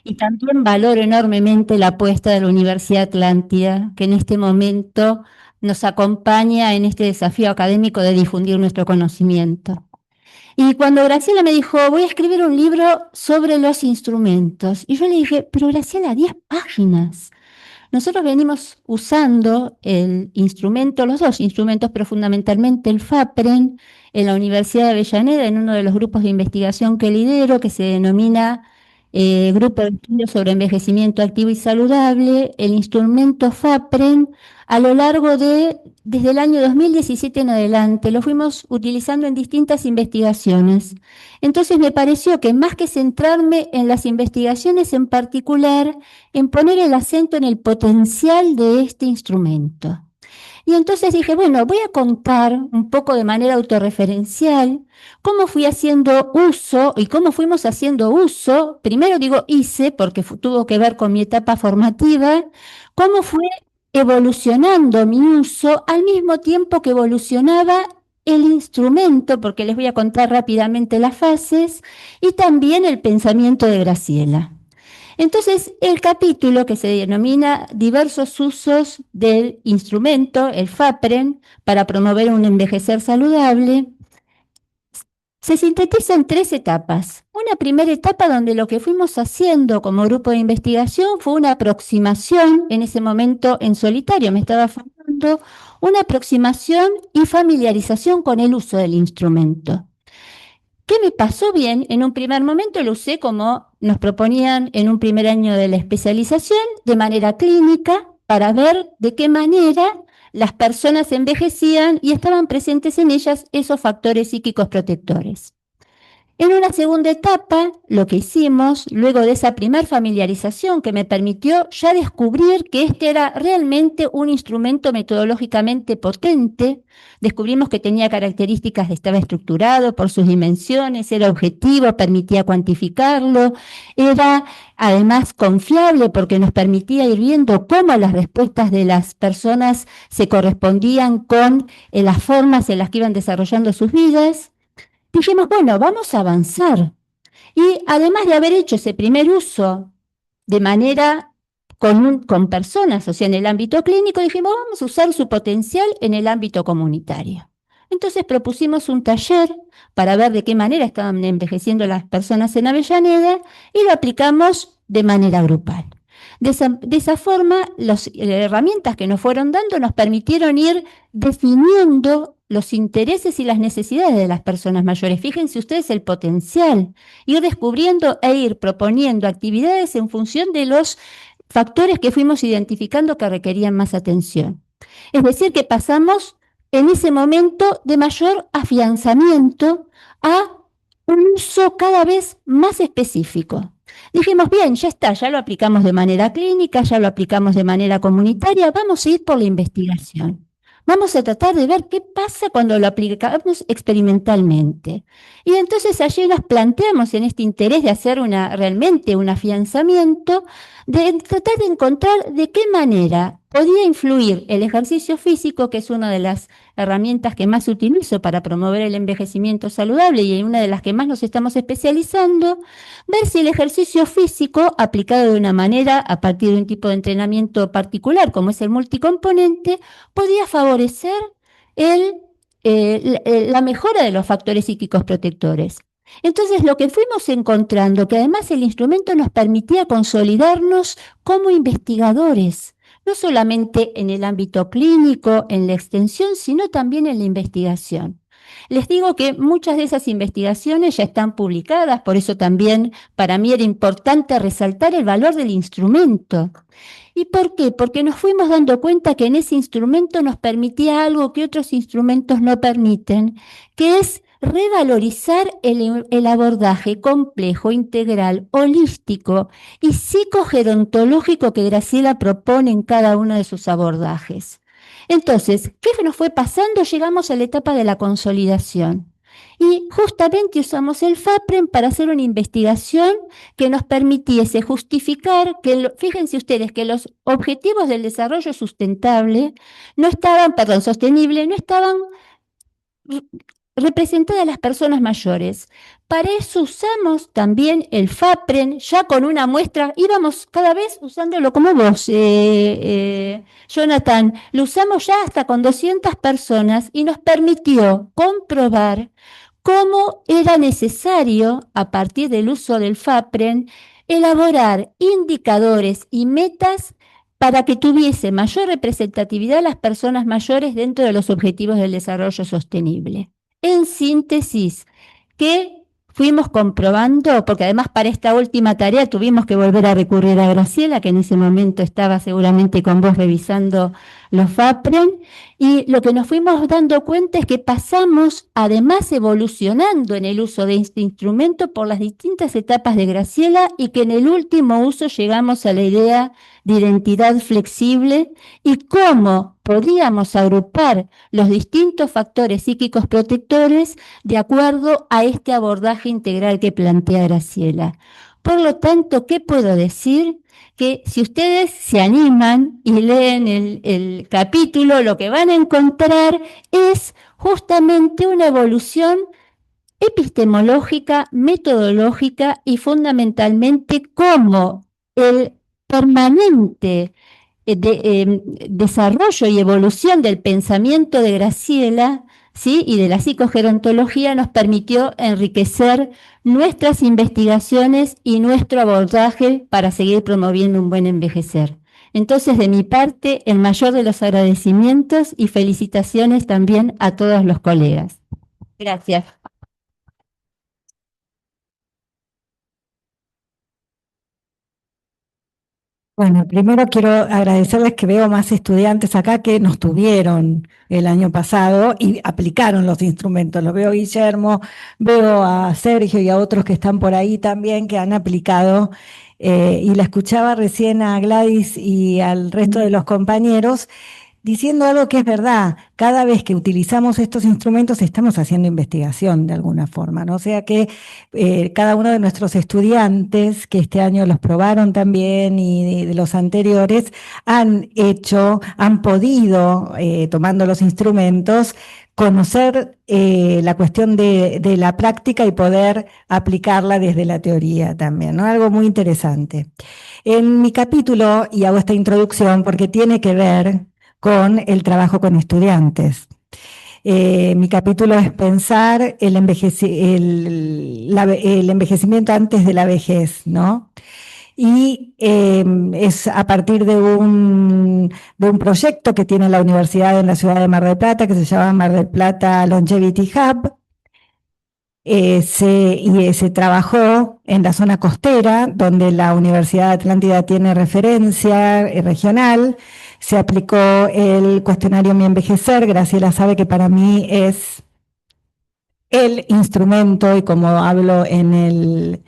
[SPEAKER 8] Y también valoro enormemente la apuesta de la Universidad Atlántida, que en este momento nos acompaña en este desafío académico de difundir nuestro conocimiento. Y cuando Graciela me dijo, voy a escribir un libro sobre los instrumentos, y yo le dije, pero Graciela, 10 páginas. Nosotros venimos usando el instrumento, los dos instrumentos, pero fundamentalmente el FAPREN, en la Universidad de Avellaneda, en uno de los grupos de investigación que lidero, que se denomina Grupo de Estudios sobre Envejecimiento Activo y Saludable. El instrumento FAPREN, a lo largo desde el año 2017 en adelante, lo fuimos utilizando en distintas investigaciones. Entonces me pareció que más que centrarme en las investigaciones en particular, en poner el acento en el potencial de este instrumento. Y entonces dije, bueno, voy a contar un poco de manera autorreferencial cómo fui haciendo uso y cómo fuimos haciendo uso. Primero digo hice, porque tuvo que ver con mi etapa formativa, cómo fue evolucionando mi uso al mismo tiempo que evolucionaba el instrumento, porque les voy a contar rápidamente las fases, y también el pensamiento de Graciela. Entonces, el capítulo que se denomina Diversos usos del instrumento, el FAPREN, para promover un envejecer saludable, se sintetiza en 3 etapas. Una primera etapa donde lo que fuimos haciendo como grupo de investigación fue una aproximación, en ese momento en solitario me estaba formando, una aproximación y familiarización con el uso del instrumento. ¿Qué me pasó bien? En un primer momento lo usé como nos proponían en un primer año de la especialización, de manera clínica, para ver de qué manera las personas envejecían y estaban presentes en ellas esos factores psíquicos protectores. En una segunda etapa, lo que hicimos, luego de esa primer familiarización que me permitió ya descubrir que este era realmente un instrumento metodológicamente potente, descubrimos que tenía características de estaba estructurado por sus dimensiones, era objetivo, permitía cuantificarlo, era además confiable porque nos permitía ir viendo cómo las respuestas de las personas se correspondían con las formas en las que iban desarrollando sus vidas. Dijimos, bueno, vamos a avanzar. Y además de haber hecho ese primer uso de manera con personas, o sea, en el ámbito clínico, dijimos, vamos a usar su potencial en el ámbito comunitario. Entonces propusimos un taller para ver de qué manera estaban envejeciendo las personas en Avellaneda y lo aplicamos de manera grupal. De esa forma, las herramientas que nos fueron dando nos permitieron ir definiendo los intereses y las necesidades de las personas mayores. Fíjense ustedes el potencial, ir descubriendo e ir proponiendo actividades en función de los factores que fuimos identificando que requerían más atención. Es decir, que pasamos en ese momento de mayor afianzamiento a un uso cada vez más específico. Dijimos, bien, ya está, ya lo aplicamos de manera clínica, ya lo aplicamos de manera comunitaria, vamos a ir por la investigación. Vamos a tratar de ver qué pasa cuando lo aplicamos experimentalmente. Y entonces allí nos planteamos en este interés de hacer realmente un afianzamiento, de tratar de encontrar de qué manera podía influir el ejercicio físico, que es una de las herramientas que más utilizo para promover el envejecimiento saludable y en una de las que más nos estamos especializando, ver si el ejercicio físico, aplicado de una manera a partir de un tipo de entrenamiento particular, como es el multicomponente, podía favorecer la mejora de los factores psíquicos protectores. Entonces, lo que fuimos encontrando, que además el instrumento nos permitía consolidarnos como investigadores, no solamente en el ámbito clínico, en la extensión, sino también en la investigación. Les digo que muchas de esas investigaciones ya están publicadas, por eso también para mí era importante resaltar el valor del instrumento. ¿Y por qué? Porque nos fuimos dando cuenta que en ese instrumento nos permitía algo que otros instrumentos no permiten, que es revalorizar el abordaje complejo, integral, holístico y psicogerontológico que Graciela propone en cada uno de sus abordajes. Entonces, ¿qué nos fue pasando? Llegamos a la etapa de la consolidación. Y justamente usamos el FAPREN para hacer una investigación que nos permitiese justificar que, fíjense ustedes, que los objetivos del desarrollo sostenible no estaban representadas las personas mayores. Para eso usamos también el FAPREN, ya con una muestra, íbamos cada vez usándolo como vos, Jonathan, lo usamos ya hasta con 200 personas y nos permitió comprobar cómo era necesario, a partir del uso del FAPREN, elaborar indicadores y metas para que tuviese mayor representatividad las personas mayores dentro de los objetivos del desarrollo sostenible. En síntesis, ¿qué fuimos comprobando? Porque además para esta última tarea tuvimos que volver a recurrir a Graciela, que en ese momento estaba seguramente con vos revisando los FAPREN, y lo que nos fuimos dando cuenta es que pasamos además evolucionando en el uso de este instrumento por las distintas etapas de Graciela, y que en el último uso llegamos a la idea de identidad flexible y cómo podríamos agrupar los distintos factores psíquicos protectores de acuerdo a este abordaje integral que plantea Graciela. Por lo tanto, ¿qué puedo decir? Que si ustedes se animan y leen el capítulo, lo que van a encontrar es justamente una evolución epistemológica, metodológica y fundamentalmente cómo el permanente desarrollo y evolución del pensamiento de Graciela, ¿sí?, y de la psicogerontología nos permitió enriquecer nuestras investigaciones y nuestro abordaje para seguir promoviendo un buen envejecer. Entonces, de mi parte, el mayor de los agradecimientos y felicitaciones también a todos los colegas. Gracias.
[SPEAKER 1] Bueno, primero quiero agradecerles que veo más estudiantes acá que nos tuvieron el año pasado y aplicaron los instrumentos. Lo veo a Guillermo, veo a Sergio y a otros que están por ahí también que han aplicado. Y la escuchaba recién a Gladys y al resto de los compañeros diciendo algo que es verdad. Cada vez que utilizamos estos instrumentos estamos haciendo investigación de alguna forma, ¿no? O sea que cada uno de nuestros estudiantes, que este año los probaron también y de los anteriores, han podido, tomando los instrumentos, conocer la cuestión de la práctica y poder aplicarla desde la teoría también, ¿no? Algo muy interesante. En mi capítulo, y hago esta introducción porque tiene que ver con el trabajo con estudiantes. Mi capítulo es pensar el envejecimiento antes de la vejez, ¿no? Y es a partir de un proyecto que tiene la universidad en la ciudad de Mar del Plata, que se llama Mar del Plata Longevity Hub. Se trabajó en la zona costera, donde la Universidad de Atlántida tiene referencia regional. Se aplicó el cuestionario Mi Envejecer. Graciela sabe que para mí es el instrumento, y como hablo en el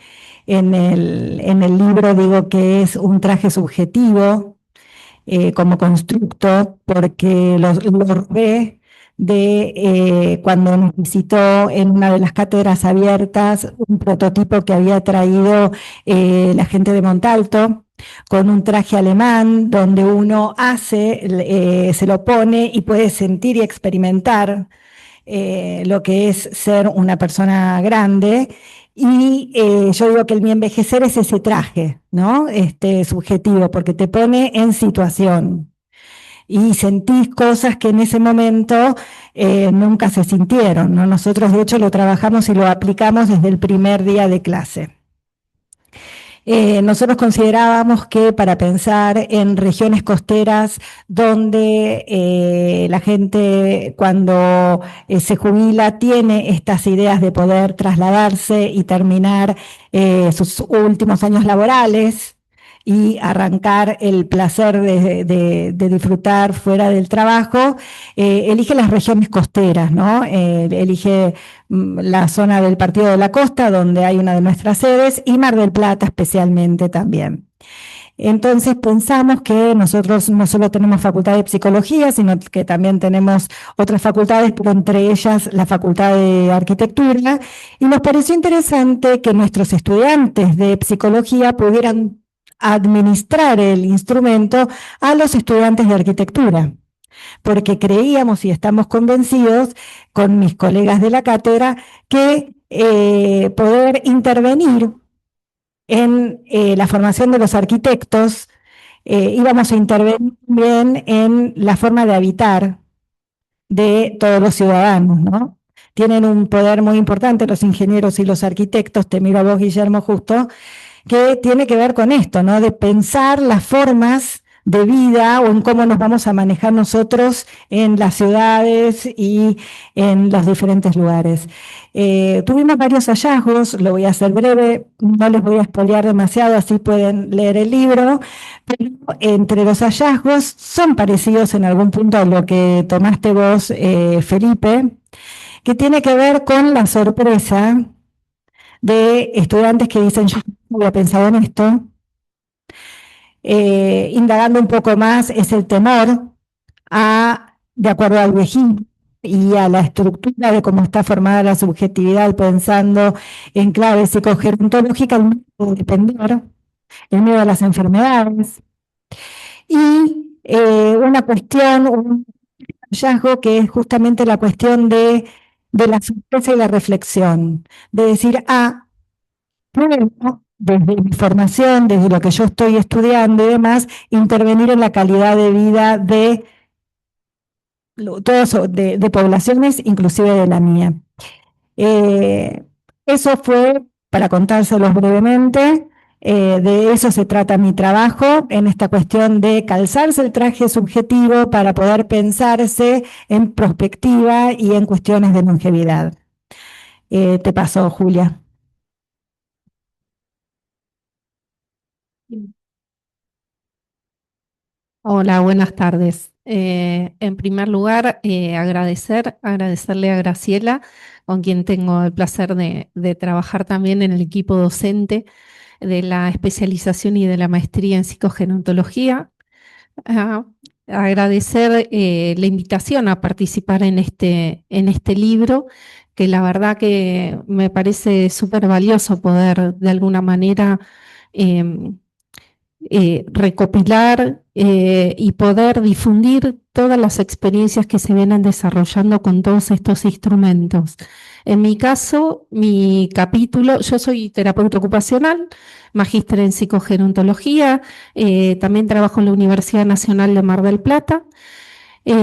[SPEAKER 1] libro, digo que es un traje subjetivo como constructo, porque lo robé de cuando nos visitó en una de las cátedras abiertas un prototipo que había traído la gente de Montalto, con un traje alemán donde uno se lo pone y puede sentir y experimentar lo que es ser una persona grande. Y yo digo que el Mi Envejecer es ese traje, ¿no? Subjetivo, porque te pone en situación y sentís cosas que en ese momento nunca se sintieron, ¿no? Nosotros de hecho lo trabajamos y lo aplicamos desde el primer día de clase. Nosotros considerábamos que para pensar en regiones costeras donde la gente cuando se jubila tiene estas ideas de poder trasladarse y terminar sus últimos años laborales y arrancar el placer de disfrutar fuera del trabajo, elige las regiones costeras, ¿no? Elige la zona del Partido de la Costa, donde hay una de nuestras sedes, y Mar del Plata especialmente también. Entonces pensamos que nosotros no solo tenemos facultad de psicología, sino que también tenemos otras facultades, pero entre ellas la facultad de arquitectura, y nos pareció interesante que nuestros estudiantes de psicología pudieran administrar el instrumento a los estudiantes de arquitectura, porque creíamos y estamos convencidos con mis colegas de la cátedra que poder intervenir en la formación de los arquitectos, íbamos a intervenir bien en la forma de habitar de todos los ciudadanos, ¿no? Tienen un poder muy importante los ingenieros y los arquitectos, te miro a vos, Guillermo, justo, que tiene que ver con esto, ¿no? De pensar las formas de vida o en cómo nos vamos a manejar nosotros en las ciudades y en los diferentes lugares. Tuvimos varios hallazgos, lo voy a hacer breve, no les voy a spoilear demasiado, así pueden leer el libro, pero entre los hallazgos son parecidos en algún punto a lo que tomaste vos, Felipe, que tiene que ver con la sorpresa de estudiantes que dicen, yo no había pensado en esto. Indagando un poco más, es el temor de acuerdo al Behin y a la estructura de cómo está formada la subjetividad, pensando en clave psicogerontológica, el miedo de depender, el miedo a las enfermedades. Y una cuestión, un hallazgo que es justamente la cuestión de la sorpresa y la reflexión, de decir, puedo, desde mi formación, desde lo que yo estoy estudiando y demás, intervenir en la calidad de vida de poblaciones, inclusive de la mía. Eso fue, para contárselos brevemente, de eso se trata mi trabajo, en esta cuestión de calzarse el traje subjetivo para poder pensarse en perspectiva y en cuestiones de longevidad. Te paso, Julia.
[SPEAKER 9] Hola, buenas tardes. En primer lugar, agradecerle a Graciela, con quien tengo el placer de trabajar también en el equipo docente de la especialización y de la maestría en psicogerontología. Agradecer la invitación a participar en este libro, que la verdad que me parece súper valioso poder de alguna manera recopilar y poder difundir todas las experiencias que se vienen desarrollando con todos estos instrumentos. En mi caso, mi capítulo, yo soy terapeuta ocupacional, magíster en psicogerontología, también trabajo en la Universidad Nacional de Mar del Plata. Y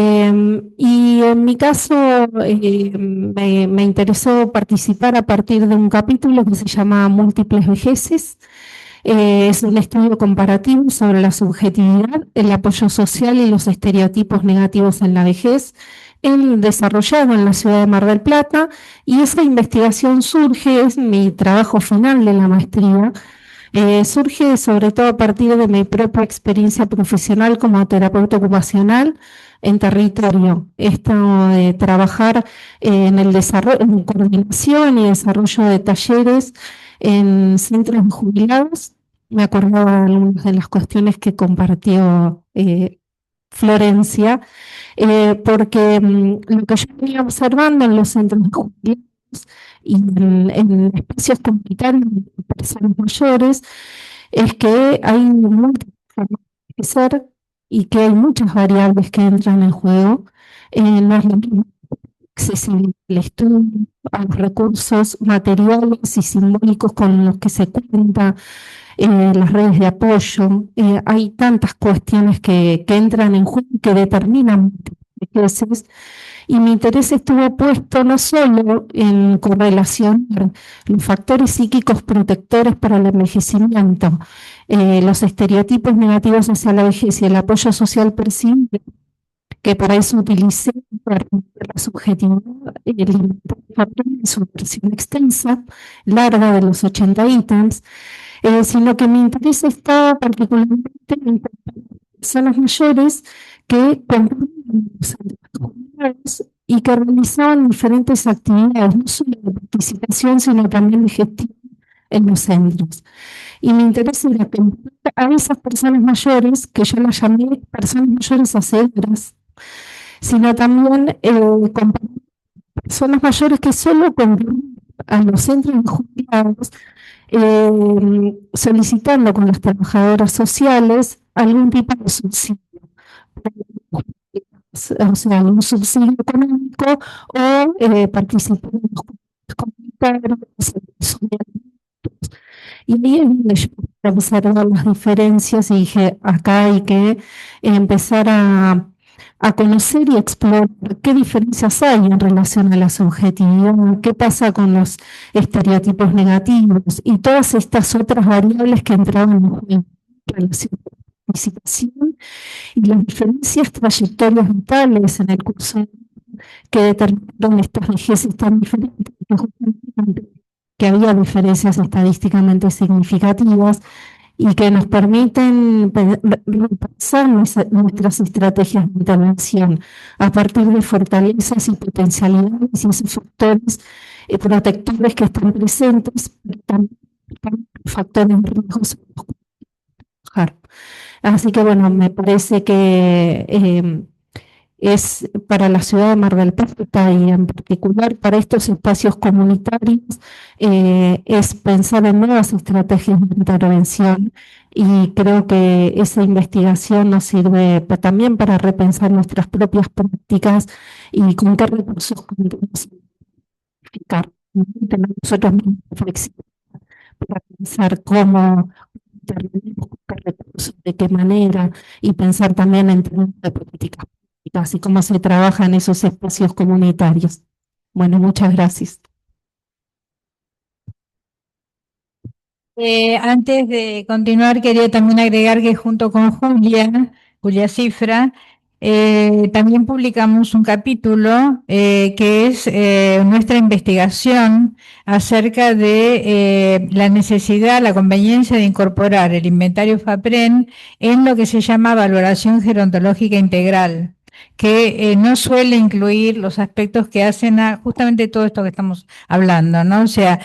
[SPEAKER 9] en mi caso me interesó participar a partir de un capítulo que se llama Múltiples vejeces. Es un estudio comparativo sobre la subjetividad, el apoyo social y los estereotipos negativos en la vejez, desarrollado en la ciudad de Mar del Plata, y esa investigación surge, es mi trabajo final de la maestría, surge sobre todo a partir de mi propia experiencia profesional como terapeuta ocupacional en territorio. Esto de trabajar en el desarrollo, en coordinación y desarrollo de talleres en centros de jubilados. Me acordaba de algunas de las cuestiones que compartió Florencia, porque lo que yo venía observando en los centros de jubilados y en espacios comunitarios de personas mayores es que hay múltiples formas de crecer y que hay muchas variables que entran en juego. No es lo mismo accesible al estudio, a los recursos materiales y simbólicos con los que se cuenta, las redes de apoyo. Hay tantas cuestiones que entran en juego y que determinan veces, y mi interés estuvo puesto no solo en correlacionar los factores psíquicos protectores para el envejecimiento, los estereotipos negativos hacia la vejez y el apoyo social percibido, que para eso utilicé para la subjetividad, en su versión extensa, larga de los 80 ítems, sino que mi interés está particularmente en personas mayores que comprenden los centros y que realizaban diferentes actividades, no solo de participación, sino también de gestión en los centros. Y mi interés era que a esas personas mayores, que yo las llamé personas mayores hacedoras, sino también con personas mayores que solo concurren a los centros de jubilados, solicitando con las trabajadoras sociales algún tipo de subsidio, o sea, un subsidio económico o participar en los comunitarios. Y ahí es donde yo observé las diferencias y dije, acá hay que empezar a conocer y explorar qué diferencias hay en relación a la subjetividad, qué pasa con los estereotipos negativos y todas estas otras variables que entraban en relación participación y las diferencias trayectorias vitales en el curso que determinaron estas vejeces tan diferentes, que justamente que había diferencias estadísticamente significativas y que nos permiten repensar nuestras estrategias de intervención a partir de fortalezas y potencialidades y esos factores protectores que están presentes, pero también factores de riesgo sobre los cuales trabajar. Así que bueno, me parece que es para la ciudad de Mar del Plata y en particular para estos espacios comunitarios, es pensar en nuevas estrategias de intervención y creo que esa investigación nos sirve también para repensar nuestras propias prácticas y con qué recursos podemos identificar. Tener nosotros mismos flexibilidad para pensar cómo intervenimos, con qué recursos, de qué manera y pensar también en términos de políticas y cómo se trabaja en esos espacios comunitarios. Bueno, muchas gracias.
[SPEAKER 3] Antes de continuar, quería también agregar que junto con Julia Cifra, también publicamos un capítulo que es nuestra investigación acerca de la necesidad, la conveniencia de incorporar el inventario FAPREN en lo que se llama valoración gerontológica integral, que no suele incluir los aspectos que hacen a justamente todo esto que estamos hablando, ¿no? O sea,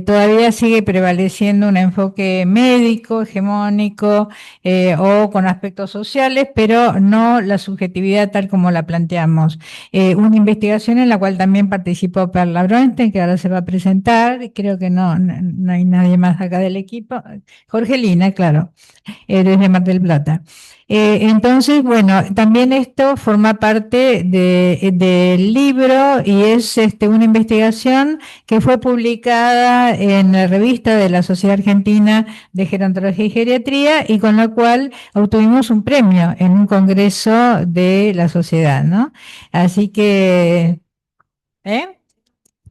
[SPEAKER 3] todavía sigue prevaleciendo un enfoque médico, hegemónico o con aspectos sociales, pero no la subjetividad tal como la planteamos. Una investigación en la cual también participó Perla Bronstein, que ahora se va a presentar, creo que no hay nadie más acá del equipo. Jorgelina, claro, desde Mar del Plata. Entonces, bueno, también esto forma parte del libro y es una investigación que fue publicada en la revista de la Sociedad Argentina de Gerontología y Geriatría y con la cual obtuvimos un premio en un congreso de la sociedad, ¿no? Así que,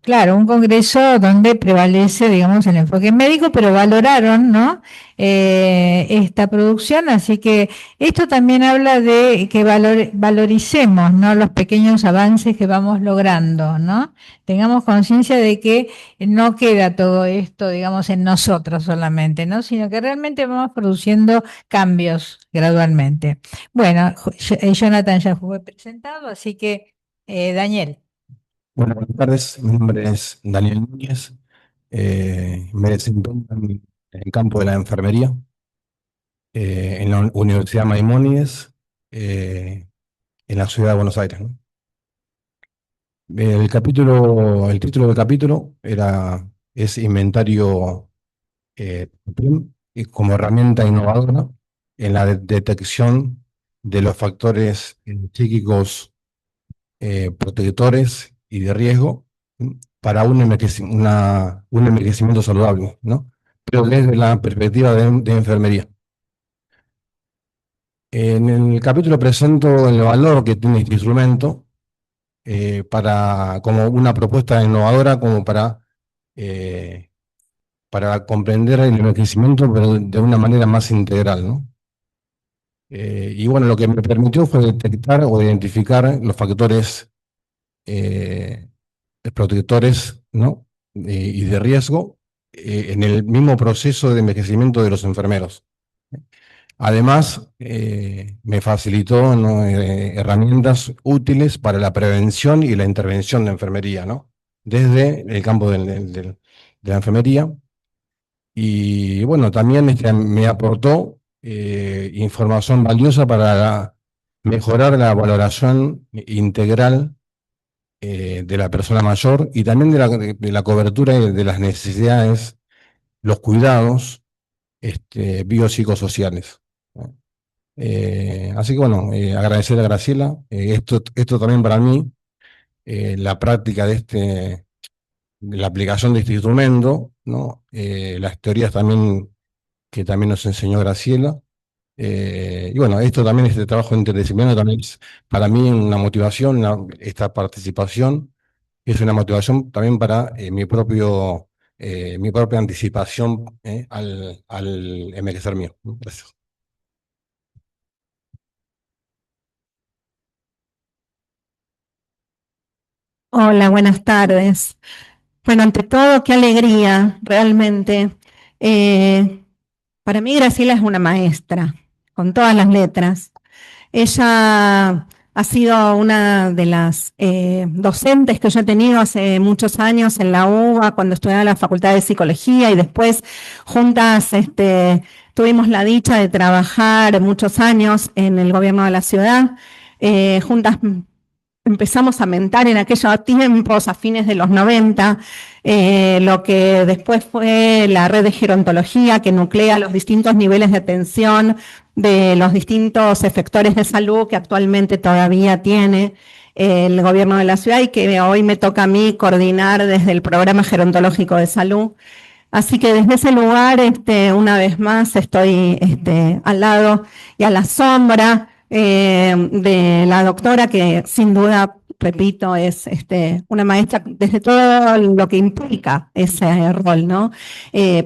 [SPEAKER 3] claro, un congreso donde prevalece, digamos, el enfoque médico, pero valoraron, ¿no? Esta producción, así que esto también habla de que valoricemos, ¿no? Los pequeños avances que vamos logrando, ¿no? Tengamos conciencia de que no queda todo esto, digamos, en nosotros solamente, ¿no? Sino que realmente vamos produciendo cambios gradualmente. Bueno, Jonathan ya fue presentado, así que, Daniel.
[SPEAKER 10] Bueno, buenas tardes. Mi nombre es Daniel Núñez. Me desempeño en el campo de la enfermería en la Universidad Maimónides, en la ciudad de Buenos Aires, ¿no? El título del capítulo es Inventario PRIM como herramienta innovadora en la detección de los factores psíquicos protectores y de riesgo para un envejecimiento saludable, ¿no? Pero desde la perspectiva de enfermería. En el capítulo presento el valor que tiene este instrumento como una propuesta innovadora como para comprender el envejecimiento, pero de una manera más integral, ¿no? Y bueno, lo que me permitió fue detectar o identificar los factores protectores, ¿no? Y de riesgo en el mismo proceso de envejecimiento de los enfermeros. Además, me facilitó, ¿no? Herramientas útiles para la prevención y la intervención de enfermería, ¿no? Desde el campo de la enfermería. Y bueno, también me aportó información valiosa para mejorar la valoración integral de la persona mayor y también de la cobertura de las necesidades, los cuidados biopsicosociales, ¿no? Así que bueno, agradecer a Graciela. Esto también para mí, la práctica de la aplicación de este instrumento, ¿no? Las teorías también que también nos enseñó Graciela. Y bueno, esto también, este trabajo interdisciplinario también es para mí una motivación, esta participación es una motivación también para mi propia anticipación al envejecer mío. Gracias.
[SPEAKER 11] Hola, buenas tardes. Bueno, ante todo, qué alegría, realmente. Para mí Graciela es una maestra, con todas las letras. Ella ha sido una de las docentes que yo he tenido hace muchos años en la UBA, cuando estudiaba en la Facultad de Psicología, y después juntas tuvimos la dicha de trabajar muchos años en el gobierno de la ciudad. Juntas empezamos a mentar en aquellos tiempos, a fines de los 90, lo que después fue la red de gerontología, que nuclea los distintos niveles de atención de los distintos efectores de salud que actualmente todavía tiene el gobierno de la ciudad y que hoy me toca a mí coordinar desde el programa gerontológico de salud. Así que desde ese lugar, una vez más, estoy al lado y a la sombra de la doctora, que sin duda, repito, es una maestra desde todo lo que implica ese rol, ¿no?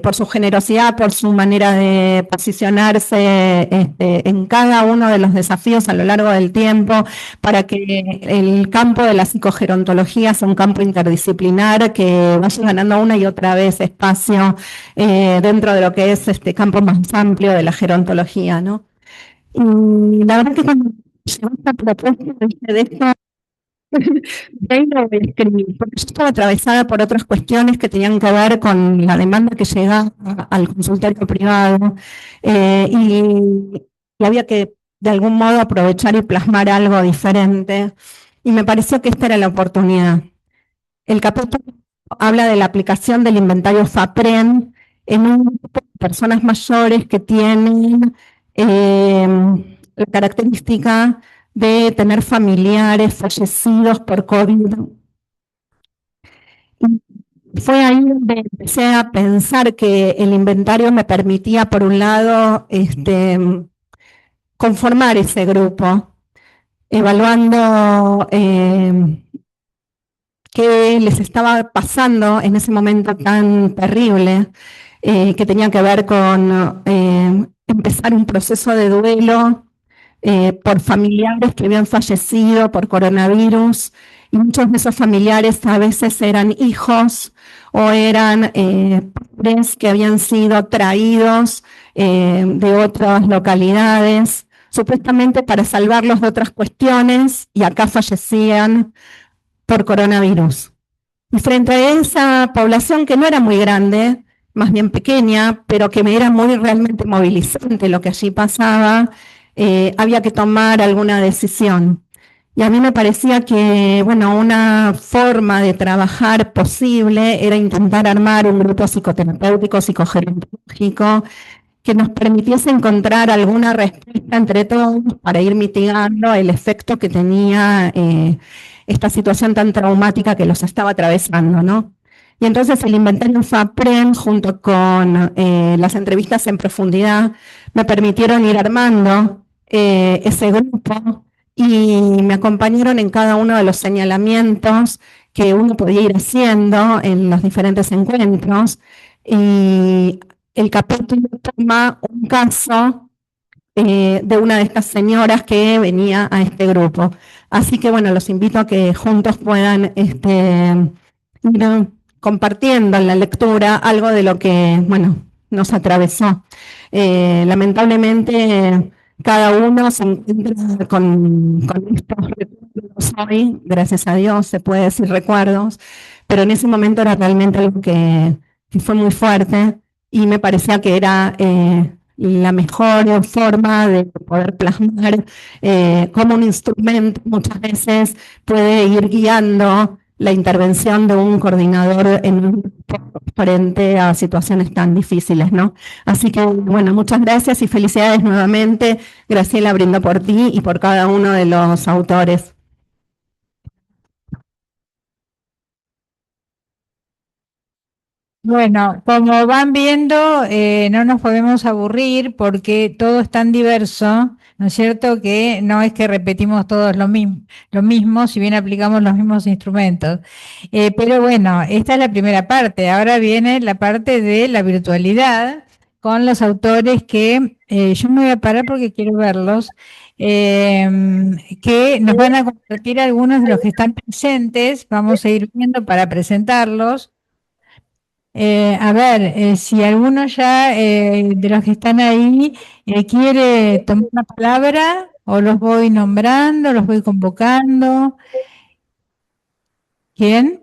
[SPEAKER 11] Por su generosidad, por su manera de posicionarse en cada uno de los desafíos a lo largo del tiempo, para que el campo de la psicogerontología sea un campo interdisciplinar que vaya ganando una y otra vez espacio dentro de lo que es este campo más amplio de la gerontología, ¿no? Y la verdad que cuando llegó esta propuesta de esto, de ahí lo voy a escribir, porque yo estaba atravesada por otras cuestiones que tenían que ver con la demanda que llegaba al consultorio privado, y había que de algún modo aprovechar y plasmar algo diferente, y me pareció que esta era la oportunidad. El capítulo habla de la aplicación del inventario FAPREN en un grupo de personas mayores que tienen la característica de tener familiares fallecidos por COVID. Y fue ahí donde empecé a pensar que el inventario me permitía, por un lado, conformar ese grupo, evaluando qué les estaba pasando en ese momento tan terrible, que tenía que ver con empezar un proceso de duelo por familiares que habían fallecido por coronavirus, y muchos de esos familiares a veces eran hijos o eran padres que habían sido traídos de otras localidades, supuestamente para salvarlos de otras cuestiones, y acá fallecían por coronavirus. Y frente a esa población, que no era muy grande, más bien pequeña, pero que me era muy realmente movilizante lo que allí pasaba, había que tomar alguna decisión. Y a mí me parecía que, bueno, una forma de trabajar posible era intentar armar un grupo psicoterapéutico, psicogerontológico, que nos permitiese encontrar alguna respuesta entre todos para ir mitigando el efecto que tenía esta situación tan traumática que los estaba atravesando, ¿no? Y entonces el inventario FAPREN, junto con las entrevistas en profundidad, me permitieron ir armando ese grupo, y me acompañaron en cada uno de los señalamientos que uno podía ir haciendo en los diferentes encuentros. Y el capítulo toma un caso de una de estas señoras que venía a este grupo. Así que bueno, los invito a que juntos puedan ir compartiendo en la lectura algo de lo que, bueno, nos atravesó. Lamentablemente, cada uno se encuentra con estos recuerdos hoy, gracias a Dios, se puede decir recuerdos, pero en ese momento era realmente algo que fue muy fuerte, y me parecía que era la mejor forma de poder plasmar cómo un instrumento muchas veces puede ir guiando la intervención de un coordinador en un grupo frente a situaciones tan difíciles, ¿no? Así que, bueno, muchas gracias y felicidades nuevamente. Graciela, brindo por ti y por cada uno de los autores.
[SPEAKER 3] Bueno, como van viendo, no nos podemos aburrir porque todo es tan diverso, ¿no es cierto? Que no es que repetimos todos lo mismo, si bien aplicamos los mismos instrumentos. Pero bueno, esta es la primera parte. Ahora viene la parte de la virtualidad con los autores que yo me voy a parar porque quiero verlos, que nos van a compartir algunos de los que están presentes. Vamos a ir viendo para presentarlos. A ver, si alguno ya de los que están ahí quiere tomar la palabra, o los voy nombrando, los voy convocando. ¿Quién?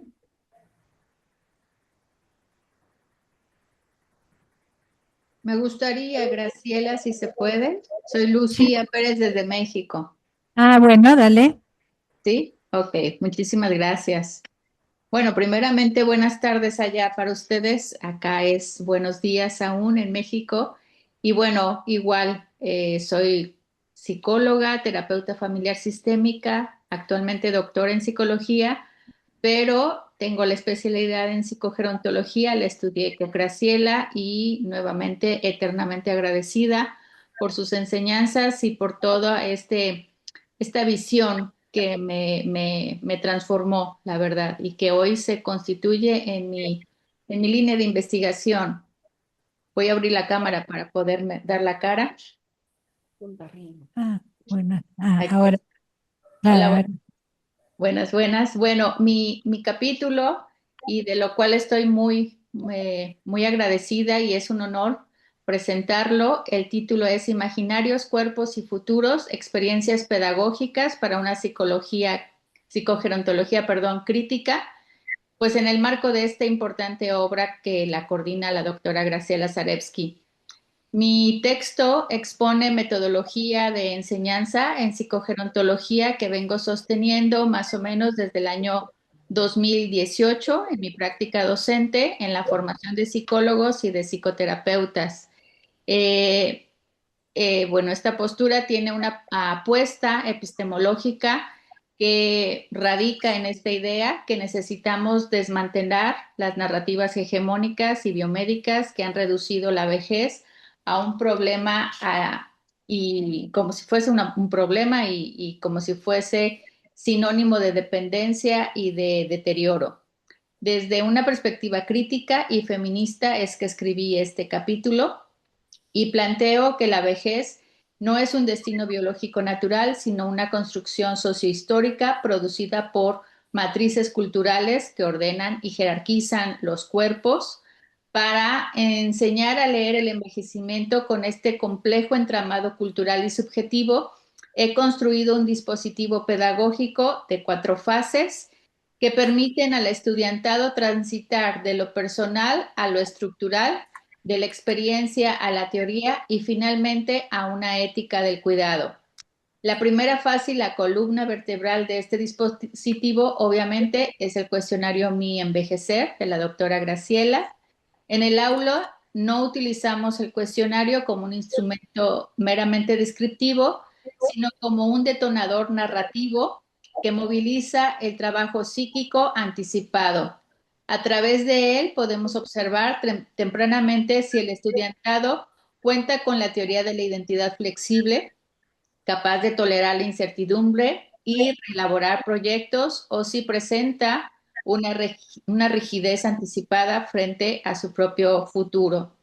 [SPEAKER 12] Me gustaría, Graciela, si se puede. Soy Lucía Pérez desde México.
[SPEAKER 3] Ah, bueno, dale.
[SPEAKER 12] ¿Sí? Ok, muchísimas gracias. Bueno, primeramente, buenas tardes allá para ustedes. Acá es buenos días aún en México. Y bueno, igual, soy psicóloga, terapeuta familiar sistémica, actualmente doctora en psicología, pero tengo la especialidad en psicogerontología, la estudié con Graciela y nuevamente eternamente agradecida por sus enseñanzas y por toda esta visión que me transformó, la verdad, y que hoy se constituye en mi línea de investigación. Voy a abrir la cámara para poderme dar la cara.
[SPEAKER 3] Ah, bueno.
[SPEAKER 12] Ahí está.
[SPEAKER 3] Ahora.
[SPEAKER 12] Hola,
[SPEAKER 3] Claro.
[SPEAKER 12] buenas, buenas. Bueno, mi capítulo, y de lo cual estoy muy agradecida y es un honor presentarlo. El título es Imaginarios, Cuerpos y Futuros, Experiencias Pedagógicas para una psicogerontología, crítica. Pues en el marco de esta importante obra que la coordina la doctora Graciela Zarevsky. Mi texto expone metodología de enseñanza en psicogerontología que vengo sosteniendo más o menos desde el año 2018 en mi práctica docente en la formación de psicólogos y de psicoterapeutas. Eh, bueno, esta postura tiene una apuesta epistemológica que radica en esta idea que necesitamos desmantelar las narrativas hegemónicas y biomédicas que han reducido la vejez a un problema y como si fuese un problema y como si fuese sinónimo de dependencia y de deterioro. Desde una perspectiva crítica y feminista es que escribí este capítulo y planteo que la vejez no es un destino biológico natural, sino una construcción sociohistórica producida por matrices culturales que ordenan y jerarquizan los cuerpos para enseñar a leer el envejecimiento con este complejo entramado cultural y subjetivo. He construido un dispositivo pedagógico de 4 fases que permiten al estudiantado transitar de lo personal a lo estructural, de la experiencia a la teoría y finalmente a una ética del cuidado. La primera fase y la columna vertebral de este dispositivo obviamente es el cuestionario Mi Envejecer de la doctora Graciela. En el aula no utilizamos el cuestionario como un instrumento meramente descriptivo, sino como un detonador narrativo que moviliza el trabajo psíquico anticipado. A través de él podemos observar tempranamente si el estudiantado cuenta con la teoría de la identidad flexible, capaz de tolerar la incertidumbre y elaborar proyectos, o si presenta una rigidez anticipada frente a su propio futuro.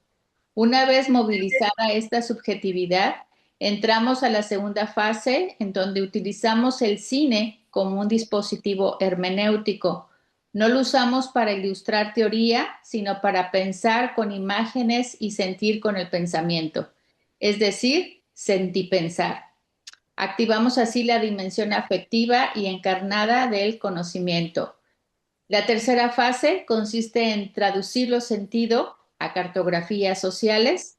[SPEAKER 12] Una vez movilizada esta subjetividad, entramos a la segunda fase en donde utilizamos el cine como un dispositivo hermenéutico. No lo usamos para ilustrar teoría, sino para pensar con imágenes y sentir con el pensamiento, es decir, sentipensar. Activamos así la dimensión afectiva y encarnada del conocimiento. La tercera fase consiste en traducir los sentidos a cartografías sociales.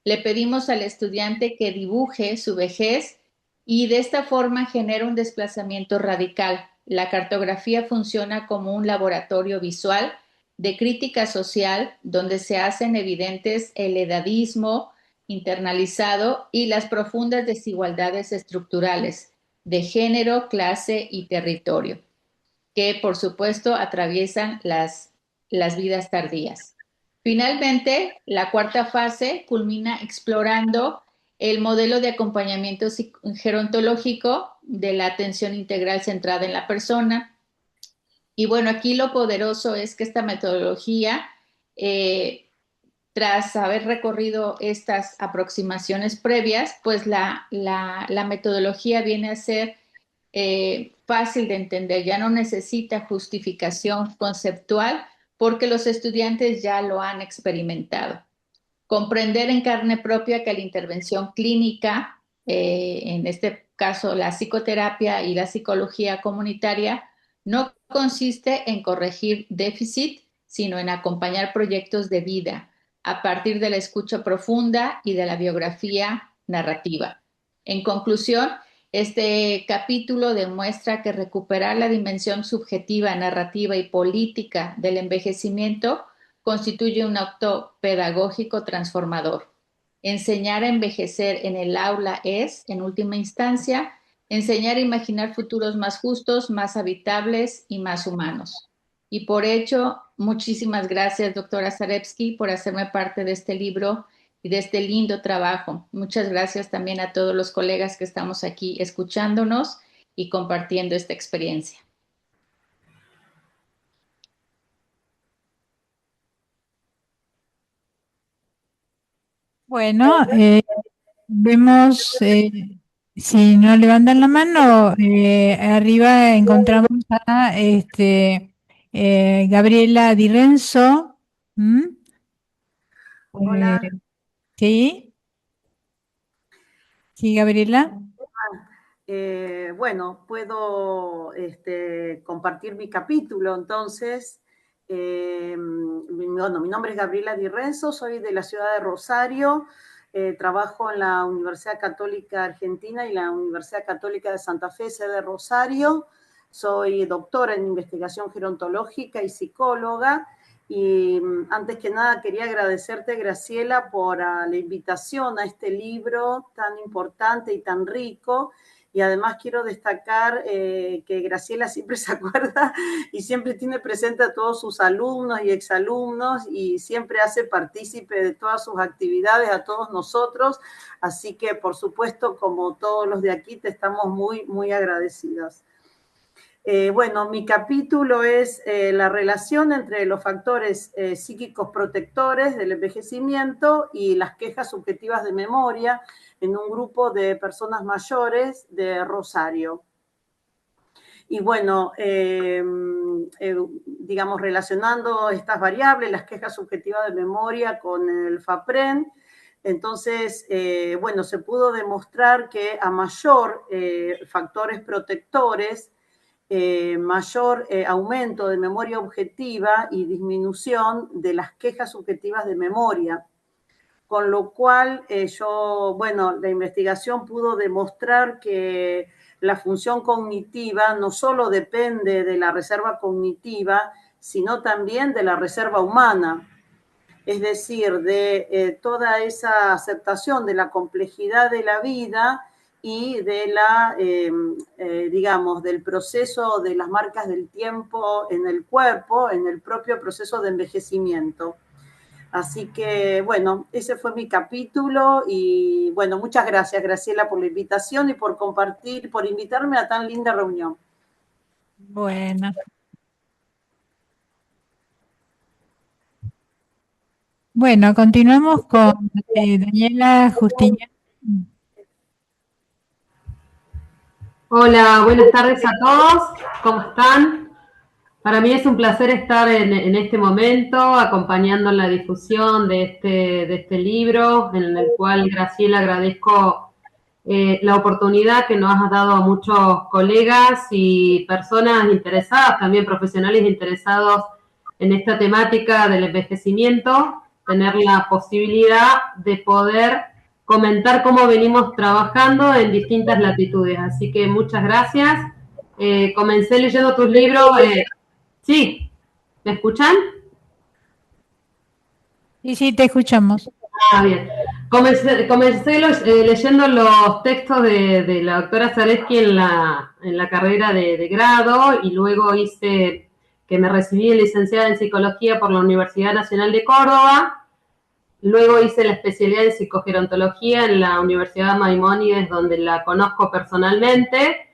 [SPEAKER 12] Le pedimos al estudiante que dibuje su vejez y de esta forma genera un desplazamiento radical. La cartografía funciona como un laboratorio visual de crítica social donde se hacen evidentes el edadismo internalizado y las profundas desigualdades estructurales de género, clase y territorio, que por supuesto atraviesan las vidas tardías. Finalmente, la cuarta fase culmina explorando el modelo de acompañamiento gerontológico de la atención integral centrada en la persona. Y bueno, aquí lo poderoso es que esta metodología tras haber recorrido estas aproximaciones previas, pues la metodología viene a ser fácil de entender, ya no necesita justificación conceptual porque los estudiantes ya lo han experimentado. Comprender en carne propia que la intervención clínica, en este caso la psicoterapia y la psicología comunitaria, no consiste en corregir déficit, sino en acompañar proyectos de vida a partir de la escucha profunda y de la biografía narrativa. En conclusión, este capítulo demuestra que recuperar la dimensión subjetiva, narrativa y política del envejecimiento constituye un acto pedagógico transformador. Enseñar a envejecer en el aula es, en última instancia, enseñar a imaginar futuros más justos, más habitables y más humanos. Y por ello, muchísimas gracias, doctora Zarepsky, por hacerme parte de este libro y de este lindo trabajo. Muchas gracias también a todos los colegas que estamos aquí escuchándonos y compartiendo esta experiencia.
[SPEAKER 3] Bueno, vemos, si no levantan la mano, arriba encontramos a Gabriela Di Renzo.
[SPEAKER 13] Hola.
[SPEAKER 3] ¿Sí? ¿Sí, Gabriela?
[SPEAKER 13] Bueno, puedo compartir mi capítulo, entonces. Bueno, mi nombre es Gabriela Di Renzo, soy de la ciudad de Rosario, trabajo en la Universidad Católica Argentina y la Universidad Católica de Santa Fe, sede de Rosario. Soy doctora en investigación gerontológica y psicóloga. Y antes que nada quería agradecerte, Graciela, por la invitación a este libro tan importante y tan rico. Y además quiero destacar que Graciela siempre se acuerda y siempre tiene presente a todos sus alumnos y exalumnos y siempre hace partícipe de todas sus actividades a todos nosotros. Así que, por supuesto, como todos los de aquí, te estamos muy, muy agradecidas. Bueno, mi capítulo es la relación entre los factores psíquicos protectores del envejecimiento y las quejas subjetivas de memoria en un grupo de personas mayores de Rosario. Y bueno, digamos, relacionando estas variables, las quejas subjetivas de memoria con el FAPREN, entonces, bueno, se pudo demostrar que a mayor factores protectores, mayor aumento de memoria objetiva y disminución de las quejas subjetivas de memoria. Con lo cual, bueno, la investigación pudo demostrar que la función cognitiva no solo depende de la reserva cognitiva, sino también de la reserva humana. Es decir, de toda esa aceptación de la complejidad de la vida y de la, digamos, del proceso de las marcas del tiempo en el cuerpo, en el propio proceso de envejecimiento. Así que, bueno, ese fue mi capítulo y, bueno, muchas gracias, Graciela, por la invitación y por compartir, por invitarme a tan linda reunión.
[SPEAKER 3] Bueno. Bueno, continuamos con Daniela Justiniano.
[SPEAKER 14] Hola, buenas tardes a todos, ¿cómo están? Para mí es un placer estar en este momento acompañando la difusión de este libro, en el cual, Graciela, agradezco la oportunidad que nos has dado a muchos colegas y personas interesadas, también profesionales interesados en esta temática del envejecimiento, tener la posibilidad de poder comentar cómo venimos trabajando en distintas latitudes. Así que muchas gracias. Comencé leyendo tus libros. Sí, ¿me escuchan?
[SPEAKER 3] Sí, te escuchamos.
[SPEAKER 14] Ah, bien. Comencé leyendo los textos de la doctora Zarepsky en la carrera de grado y luego hice que me recibí licenciada en psicología por la Universidad Nacional de Córdoba. Luego hice la especialidad en psicogerontología en la Universidad Maimónides, donde la conozco personalmente.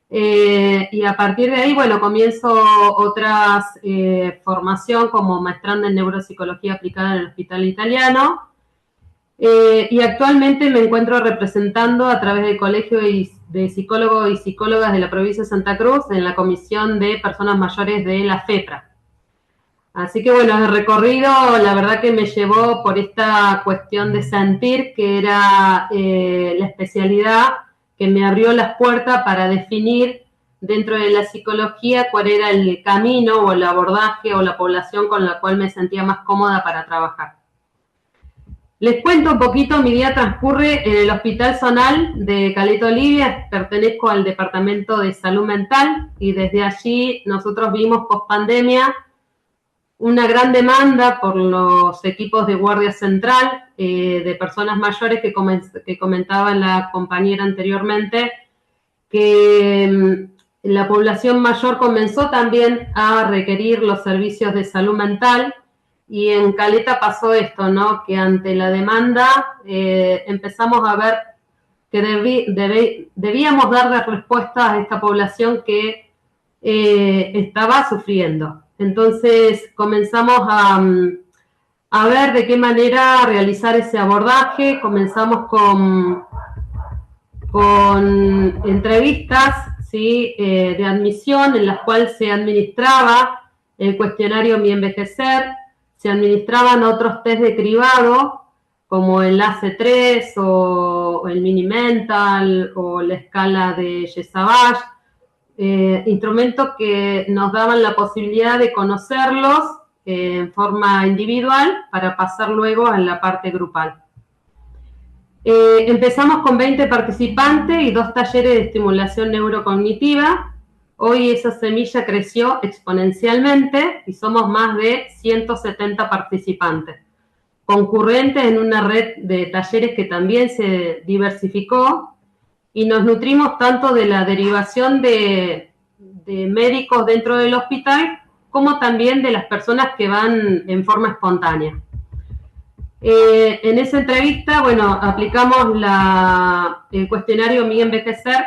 [SPEAKER 14] Y a partir de ahí, bueno, comienzo otras formación como maestranda en neuropsicología aplicada en el Hospital Italiano. Y actualmente me encuentro representando a través del Colegio de Psicólogos y Psicólogas de la provincia de Santa Cruz en la Comisión de Personas Mayores de la FEPRA. Así que bueno, el recorrido la verdad que me llevó por esta cuestión de sentir que era la especialidad que me abrió las puertas para definir dentro de la psicología cuál era el camino o el abordaje o la población con la cual me sentía más cómoda para trabajar. Les cuento un poquito, mi día transcurre en el Hospital Zonal de Caleta Olivia, pertenezco al Departamento de Salud Mental y desde allí nosotros vimos post-pandemia una gran demanda por los equipos de guardia central de personas mayores que comentaba la compañera anteriormente, que la población mayor comenzó también a requerir los servicios de salud mental. Y en Caleta pasó esto, ¿no? Que ante la demanda empezamos a ver que debíamos darle respuesta a esta población que estaba sufriendo. Entonces comenzamos a ver de qué manera realizar ese abordaje. Comenzamos con entrevistas, ¿sí? De admisión en las cuales se administraba el cuestionario Mi Envejecer. Se administraban otros test de cribado, como el AC3 o el Mini Mental o la escala de Yesavage, instrumentos que nos daban la posibilidad de conocerlos en forma individual para pasar luego a la parte grupal. Empezamos con 20 participantes y 2 talleres de estimulación neurocognitiva. Hoy esa semilla creció exponencialmente y somos más de 170 participantes, concurrentes en una red de talleres que también se diversificó y nos nutrimos tanto de la derivación de médicos dentro del hospital como también de las personas que van en forma espontánea. En esa entrevista, bueno, aplicamos el cuestionario Mi Envejecer,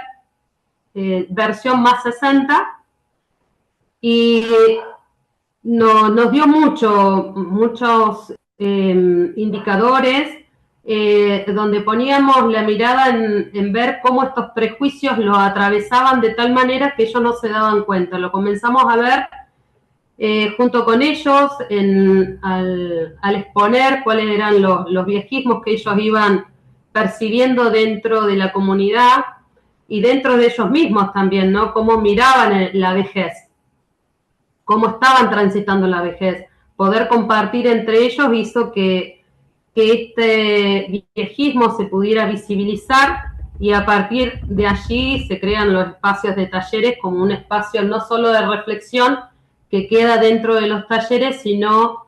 [SPEAKER 14] versión más 60, y nos dio muchos indicadores donde poníamos la mirada en ver cómo estos prejuicios lo atravesaban de tal manera que ellos no se daban cuenta. Lo comenzamos a ver junto con ellos al exponer cuáles eran los viejismos que ellos iban percibiendo dentro de la comunidad y dentro de ellos mismos también, ¿no? Cómo miraban la vejez, cómo estaban transitando la vejez. Poder compartir entre ellos hizo que este viejismo se pudiera visibilizar y a partir de allí se crean los espacios de talleres como un espacio no solo de reflexión que queda dentro de los talleres, sino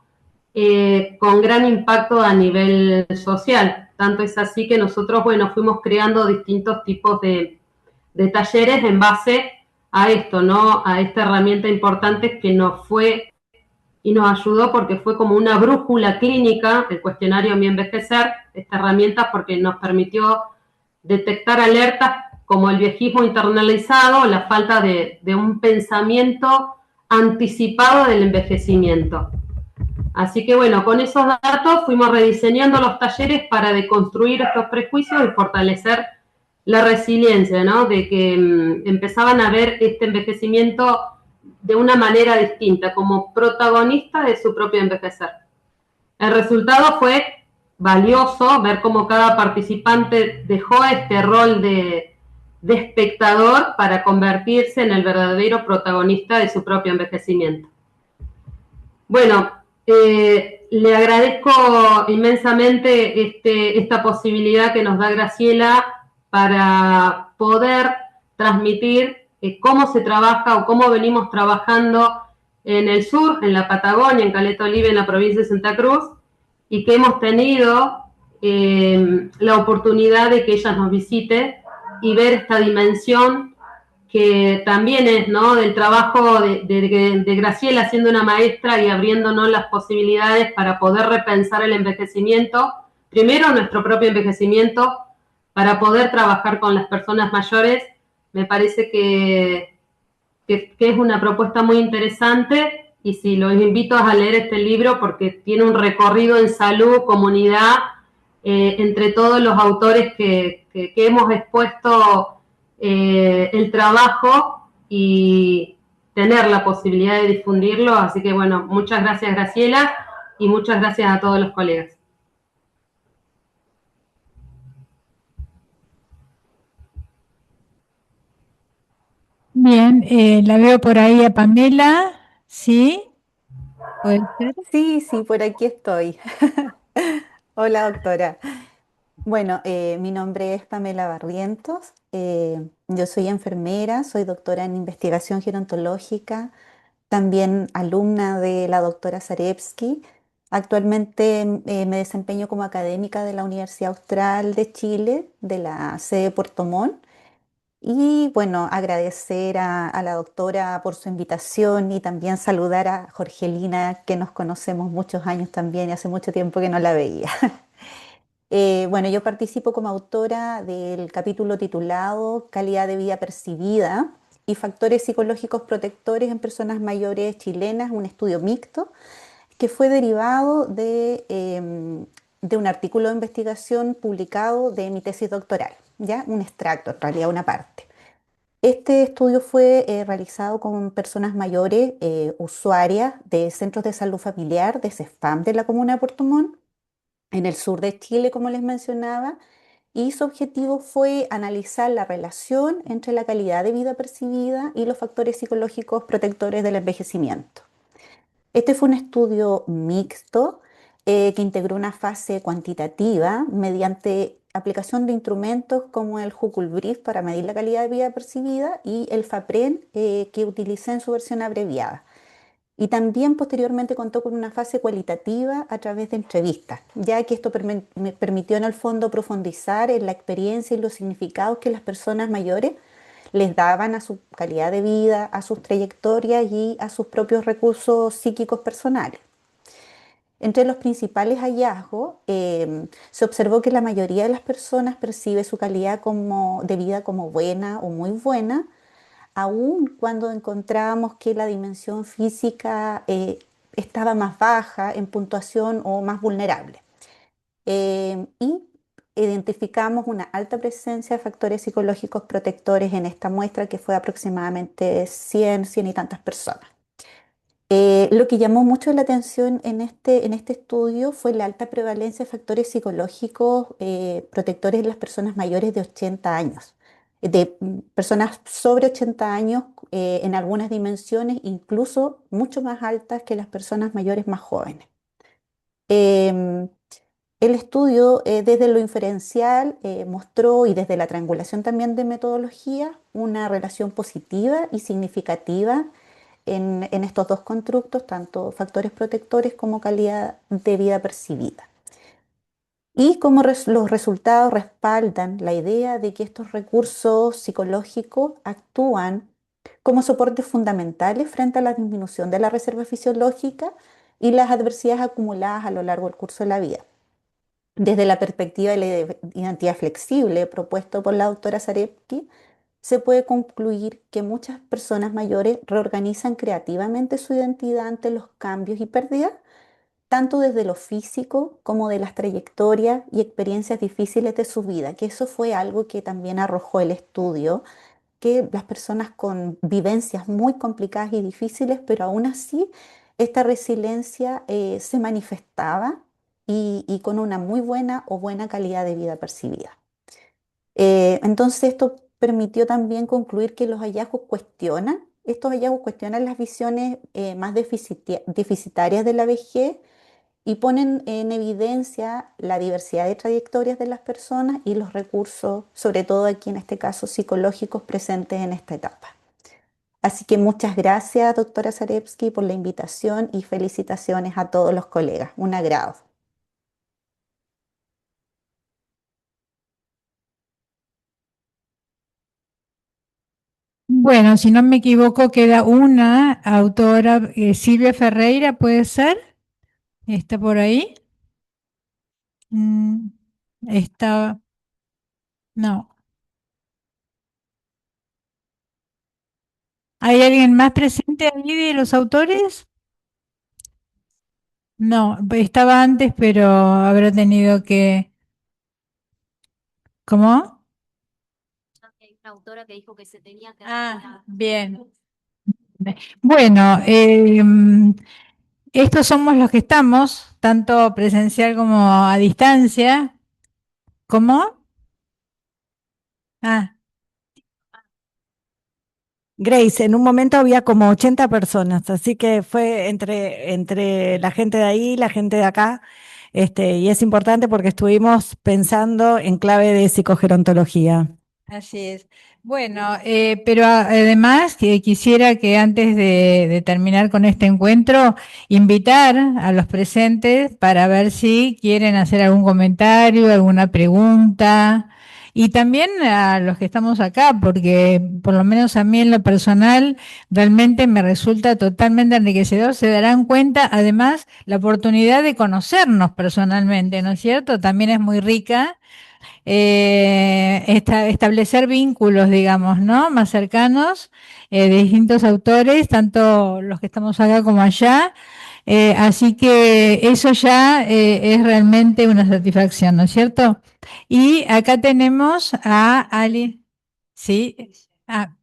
[SPEAKER 14] con gran impacto a nivel social. Tanto es así que nosotros, bueno, fuimos creando distintos tipos de talleres en base a esto, ¿no? A esta herramienta importante que nos fue y nos ayudó porque fue como una brújula clínica, el cuestionario Mi Envejecer, esta herramienta porque nos permitió detectar alertas como el viejismo internalizado, la falta de un pensamiento anticipado del envejecimiento. Así que bueno, con esos datos fuimos rediseñando los talleres para deconstruir estos prejuicios y fortalecer la resiliencia, ¿no? De que empezaban a ver este envejecimiento de una manera distinta, como protagonista de su propio envejecer. El resultado fue valioso, ver cómo cada participante dejó este rol de espectador para convertirse en el verdadero protagonista de su propio envejecimiento. Bueno, le agradezco inmensamente esta posibilidad que nos da Graciela para poder transmitir cómo se trabaja o cómo venimos trabajando en el sur, en la Patagonia, en Caleta Olivia, en la provincia de Santa Cruz, y que hemos tenido la oportunidad de que ella nos visite y ver esta dimensión que también es, ¿no?, del trabajo de Graciela siendo una maestra y abriéndonos las posibilidades para poder repensar el envejecimiento, primero nuestro propio envejecimiento, para poder trabajar con las personas mayores me parece que es una propuesta muy interesante y sí, los invito a leer este libro porque tiene un recorrido en salud, comunidad, entre todos los autores que hemos expuesto el trabajo y tener la posibilidad de difundirlo. Así que bueno, muchas gracias Graciela y muchas gracias a todos los colegas.
[SPEAKER 3] Bien, la veo por ahí a Pamela, ¿sí? ¿Puede ser?
[SPEAKER 2] Sí, sí, por aquí estoy. Hola, doctora. Bueno, mi nombre es Pamela Barrientos. Yo soy enfermera, soy doctora en investigación gerontológica, también alumna de la doctora Zarevsky. Actualmente me desempeño como académica de la Universidad Austral de Chile, de la sede de Puerto Montt. Y bueno, agradecer a la doctora por su invitación y también saludar a Jorgelina, que nos conocemos muchos años también y hace mucho tiempo que no la veía. Bueno, yo participo como autora del capítulo titulado Calidad de vida percibida y factores psicológicos protectores en personas mayores chilenas, un estudio mixto que fue derivado de un artículo de investigación publicado de mi tesis doctoral, ¿ya? Un extracto, en realidad una parte. Este estudio fue realizado con personas mayores, usuarias de centros de salud familiar, de CESFAM de la comuna de Puerto Montt, en el sur de Chile, como les mencionaba, y su objetivo fue analizar la relación entre la calidad de vida percibida y los factores psicológicos protectores del envejecimiento. Este fue un estudio mixto que integró una fase cuantitativa mediante aplicación de instrumentos como el Huckel Brief para medir la calidad de vida percibida y el FAPREN que utilicé en su versión abreviada. Y también posteriormente contó con una fase cualitativa a través de entrevistas, ya que esto me permitió en el fondo profundizar en la experiencia y los significados que las personas mayores les daban a su calidad de vida, a sus trayectorias y a sus propios recursos psíquicos personales. Entre los principales hallazgos, se observó que la mayoría de las personas percibe su calidad de vida como buena o muy buena, aun cuando encontrábamos que la dimensión física estaba más baja en puntuación o más vulnerable. Y identificamos una alta presencia de factores psicológicos protectores en esta muestra, que fue aproximadamente 100 y tantas personas. Lo que llamó mucho la atención en este estudio fue la alta prevalencia de factores psicológicos protectores en las personas mayores de 80 años, de personas sobre 80 años en algunas dimensiones, incluso mucho más altas que las personas mayores más jóvenes. Em, el estudio desde lo inferencial mostró, y desde la triangulación también de metodología, una relación positiva y significativa en estos dos constructos, tanto factores protectores como calidad de vida percibida. Y como los resultados respaldan la idea de que estos recursos psicológicos actúan como soportes fundamentales frente a la disminución de la reserva fisiológica y las adversidades acumuladas a lo largo del curso de la vida. Desde la perspectiva de la identidad flexible propuesto por la doctora Zarevsky, se puede concluir que muchas personas mayores reorganizan creativamente su identidad ante los cambios y pérdidas, tanto desde lo físico como de las trayectorias y experiencias difíciles de su vida, que eso fue algo que también arrojó el estudio, que las personas con vivencias muy complicadas y difíciles, pero aún así esta resiliencia se manifestaba y con una muy buena o buena calidad de vida percibida. Entonces esto permitió también concluir que estos hallazgos cuestionan las visiones más deficitarias de la vejez y ponen en evidencia la diversidad de trayectorias de las personas y los recursos, sobre todo aquí en este caso psicológicos presentes en esta etapa. Así que muchas gracias, doctora Zarevsky, por la invitación y felicitaciones a todos los colegas. Un agrado.
[SPEAKER 3] Bueno, si no me equivoco, queda una autora, Silvia Ferreira, ¿puede ser? ¿Está por ahí? Mm, está, no. ¿Hay alguien más presente ahí de los autores? No, estaba antes, pero habrá tenido que... ¿Cómo?
[SPEAKER 7] Hay una autora que dijo que se tenía que...
[SPEAKER 3] Bien. Bueno, estos somos los que estamos, tanto presencial como a distancia. ¿Cómo? Ah,
[SPEAKER 1] Grace, en un momento había como 80 personas, así que fue entre la gente de ahí y la gente de acá, y es importante porque estuvimos pensando en clave de psicogerontología.
[SPEAKER 3] así es. Bueno, pero además que quisiera que antes de terminar con este encuentro, invitar a los presentes para ver si quieren hacer algún comentario, alguna pregunta, y también a los que estamos acá, porque por lo menos a mí en lo personal realmente me resulta totalmente enriquecedor. Se darán cuenta, además, la oportunidad de conocernos personalmente, ¿no es cierto? También es muy rica establecer vínculos, digamos, ¿no? Más cercanos de distintos autores, tanto los que estamos acá como allá. Así que eso ya es realmente una satisfacción, ¿no es cierto? Y acá tenemos a Ali. Sí. Ah,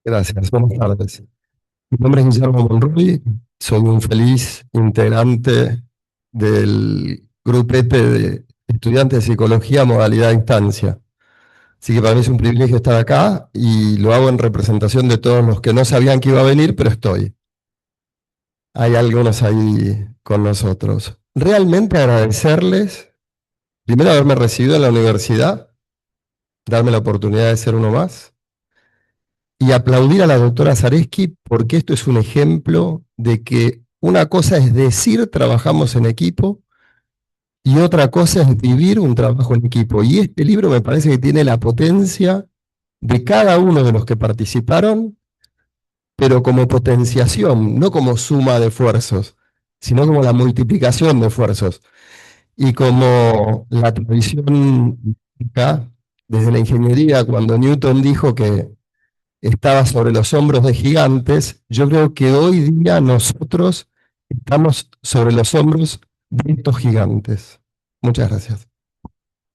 [SPEAKER 15] Gracias, buenas tardes. Mi nombre es Guillermo Monroy, soy un feliz integrante del grupete de estudiantes de psicología modalidad instancia. Así que para mí es un privilegio estar acá y lo hago en representación de todos los que no sabían que iba a venir, pero estoy. Hay algunos ahí con nosotros. Realmente agradecerles, primero haberme recibido en la universidad, darme la oportunidad de ser uno más, y aplaudir a la doctora Zareski porque esto es un ejemplo de que una cosa es decir trabajamos en equipo y otra cosa es vivir un trabajo en equipo. Y este libro me parece que tiene la potencia de cada uno de los que participaron, pero como potenciación, no como suma de esfuerzos, sino como la multiplicación de esfuerzos. Y como la tradición acá, desde la ingeniería, cuando Newton dijo que estaba sobre los hombros de gigantes, yo creo que hoy día nosotros estamos sobre los hombros de estos gigantes. Muchas gracias.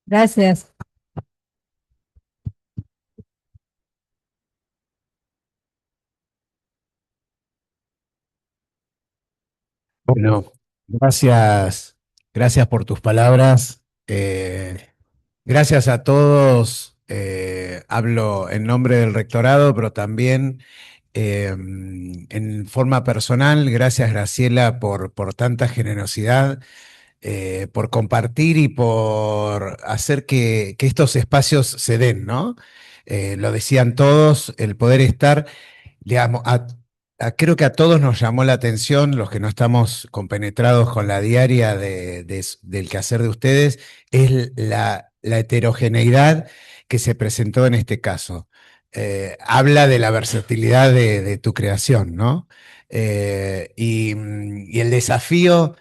[SPEAKER 3] gracias.
[SPEAKER 16] Bueno, gracias por tus palabras. Gracias a todos. Hablo en nombre del rectorado, pero también en forma personal. Gracias, Graciela, por tanta generosidad, por compartir y por hacer que estos espacios se den, ¿no? Lo decían todos, el poder estar, digamos, creo que a todos nos llamó la atención, los que no estamos compenetrados con la diaria del quehacer de ustedes, es la heterogeneidad que se presentó en este caso. Habla de la versatilidad de tu creación, ¿no? Y el desafío,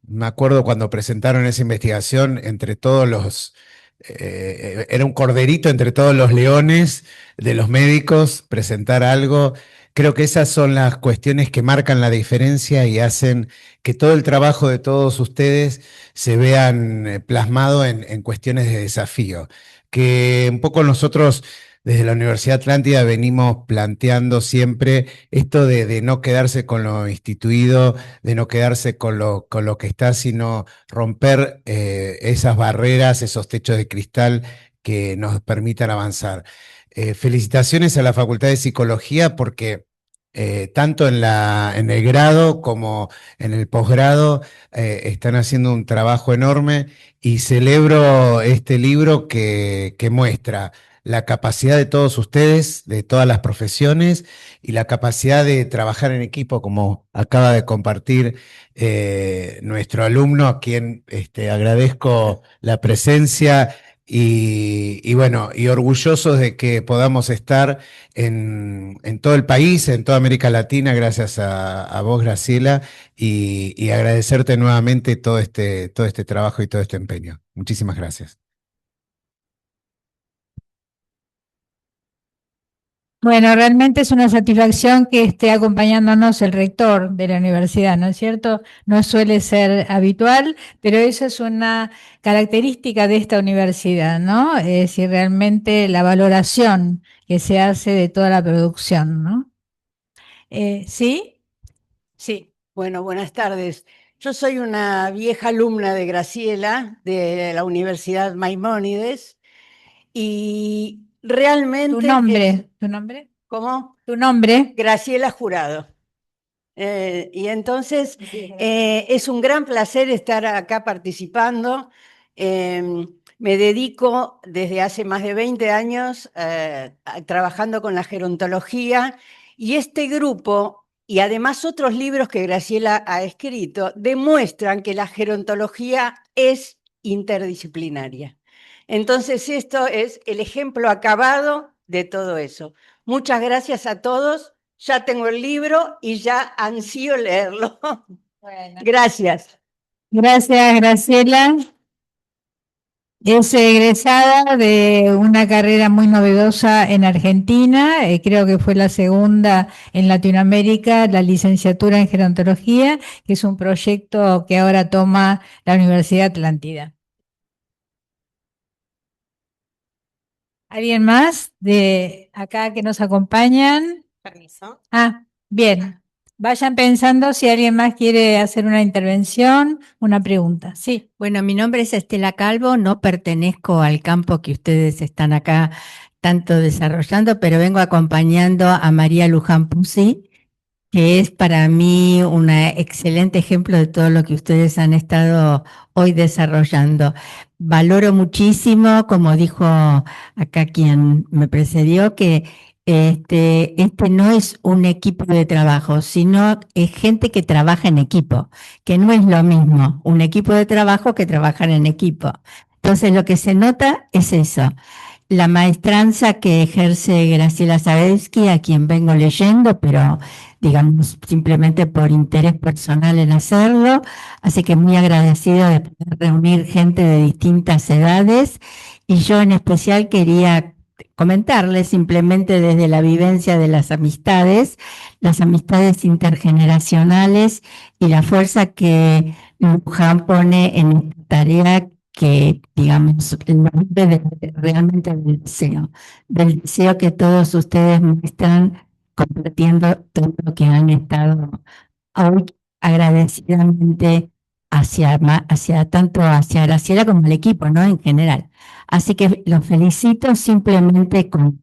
[SPEAKER 16] me acuerdo cuando presentaron esa investigación entre todos los... era un corderito entre todos los leones de los médicos, presentar algo. Creo que esas son las cuestiones que marcan la diferencia y hacen que todo el trabajo de todos ustedes se vean plasmado en cuestiones de desafío. Que un poco nosotros desde la Universidad Atlántida venimos planteando siempre esto de no quedarse con lo instituido, de no quedarse con lo que está, sino romper esas barreras, esos techos de cristal que nos permitan avanzar. Felicitaciones a la Facultad de Psicología porque tanto en el grado como en el posgrado están haciendo un trabajo enorme y celebro este libro que muestra la capacidad de todos ustedes, de todas las profesiones y la capacidad de trabajar en equipo, como acaba de compartir nuestro alumno, a quien agradezco la presencia y bueno, y orgullosos de que podamos estar en todo el país, en toda América Latina, gracias a vos, Graciela, y agradecerte nuevamente todo este trabajo y todo este empeño. Muchísimas gracias.
[SPEAKER 3] Bueno, realmente es una satisfacción que esté acompañándonos el rector de la universidad, ¿no es cierto? No suele ser habitual, pero eso es una característica de esta universidad, ¿no? Es decir, realmente la valoración que se hace de toda la producción, ¿no? ¿Sí? Sí.
[SPEAKER 17] Bueno, buenas tardes. Yo soy una vieja alumna de Graciela, de la Universidad Maimónides, y realmente...
[SPEAKER 3] ¿Tu nombre? ¿Tu nombre?
[SPEAKER 17] ¿Cómo?
[SPEAKER 3] ¿Tu nombre?
[SPEAKER 17] Graciela Jurado. Y entonces es un gran placer estar acá participando. Me dedico desde hace más de 20 años trabajando con la gerontología, y este grupo y además otros libros que Graciela ha escrito demuestran que la gerontología es interdisciplinaria. Entonces esto es el ejemplo acabado de todo eso. Muchas gracias a todos. Ya tengo el libro y ya ansío leerlo.
[SPEAKER 3] Bueno.
[SPEAKER 17] Gracias.
[SPEAKER 3] Gracias, Graciela. Es egresada de una carrera muy novedosa en Argentina, creo que fue la segunda en Latinoamérica, la licenciatura en gerontología, que es un proyecto que ahora toma la Universidad Atlántida. ¿Alguien más de acá que nos acompañan?
[SPEAKER 18] Permiso.
[SPEAKER 3] Ah, bien. Vayan pensando si alguien más quiere hacer una intervención, una pregunta. Sí.
[SPEAKER 19] Bueno, mi nombre es Estela Calvo, no pertenezco al campo que ustedes están acá tanto desarrollando, pero vengo acompañando a María Luján Pusi, que es para mí un excelente ejemplo de todo lo que ustedes han estado hoy desarrollando. Valoro muchísimo, como dijo acá quien me precedió, que este no es un equipo de trabajo, sino es gente que trabaja en equipo, que no es lo mismo un equipo de trabajo que trabajar en equipo. Entonces lo que se nota es eso, la maestranza que ejerce Graciela Zarevsky, a quien vengo leyendo, pero digamos simplemente por interés personal en hacerlo, así que muy agradecido de poder reunir gente de distintas edades, y yo en especial quería comentarles simplemente desde la vivencia de las amistades intergeneracionales y la fuerza que Luján pone en esta tarea que, digamos, realmente del deseo que todos ustedes muestran compartiendo todo lo que han estado hoy agradecidamente tanto hacia Graciela como el equipo, ¿no? En general. Así que los felicito simplemente con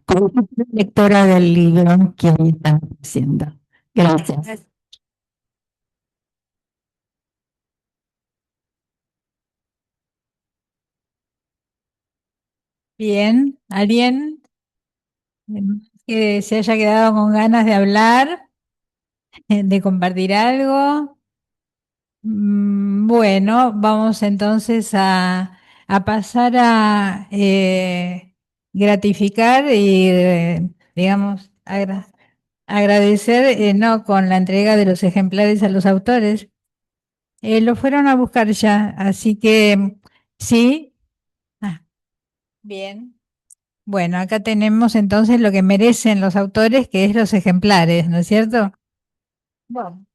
[SPEAKER 19] la lectora del libro que hoy están haciendo. Gracias.
[SPEAKER 3] Bien, ¿alguien que se haya quedado con ganas de hablar, de compartir algo? Bueno, vamos entonces a pasar a gratificar y, digamos, agradecer, no, con la entrega de los ejemplares a los autores. Lo fueron a buscar ya, así que sí. Ah, bien. Bueno, acá tenemos entonces lo que merecen los autores, que es los ejemplares, ¿no es cierto? Bueno.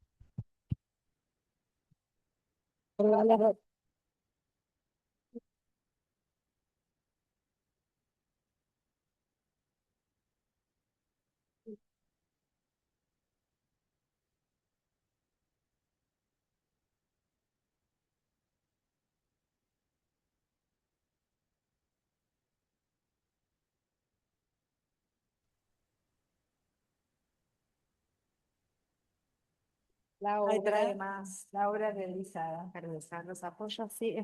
[SPEAKER 3] La obra, además, la obra realizada. Realizar los apoyos, sí.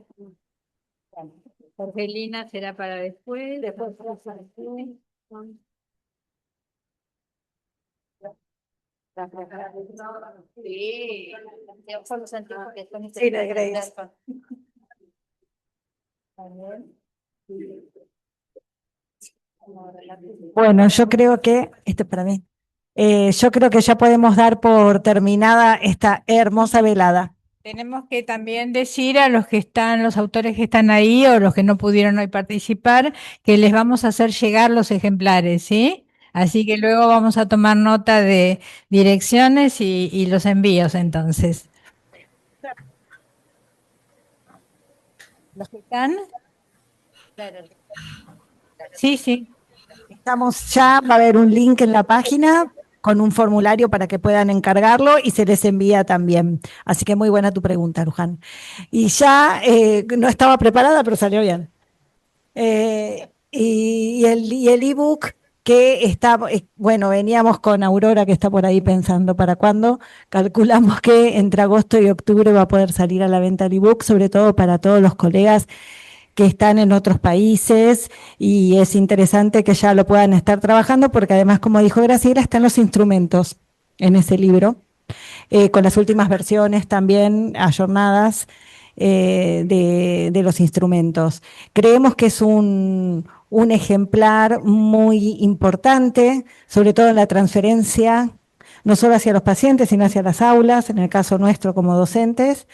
[SPEAKER 3] Bueno, Jorgelina será para después. Después para después. Sí, son los antiguos que son
[SPEAKER 17] Sí, la Grace.
[SPEAKER 3] También.
[SPEAKER 1] Bueno, yo creo que, esto es para mí, yo creo que ya podemos dar por terminada esta hermosa velada.
[SPEAKER 3] Tenemos que también decir a los que están, los autores que están ahí o los que no pudieron hoy participar, que les vamos a hacer llegar los ejemplares, ¿sí? Así que luego vamos a tomar nota de direcciones y los envíos entonces. ¿Los que están? Sí, sí.
[SPEAKER 1] Estamos ya, va a haber un link en la página con un formulario para que puedan encargarlo y se les envía también. Así que muy buena tu pregunta, Luján. Y ya no estaba preparada, pero salió bien. Y el ebook que está, bueno, veníamos con Aurora que está por ahí pensando para cuándo. Calculamos que entre agosto y octubre va a poder salir a la venta el ebook, sobre todo para todos los colegas que están en otros países, y es interesante que ya lo puedan estar trabajando porque además, como dijo Graciela, están los instrumentos en ese libro, con las últimas versiones también ayornadas de los instrumentos. Creemos que es un ejemplar muy importante, sobre todo en la transferencia, no solo hacia los pacientes, sino hacia las aulas, en el caso nuestro como docentes,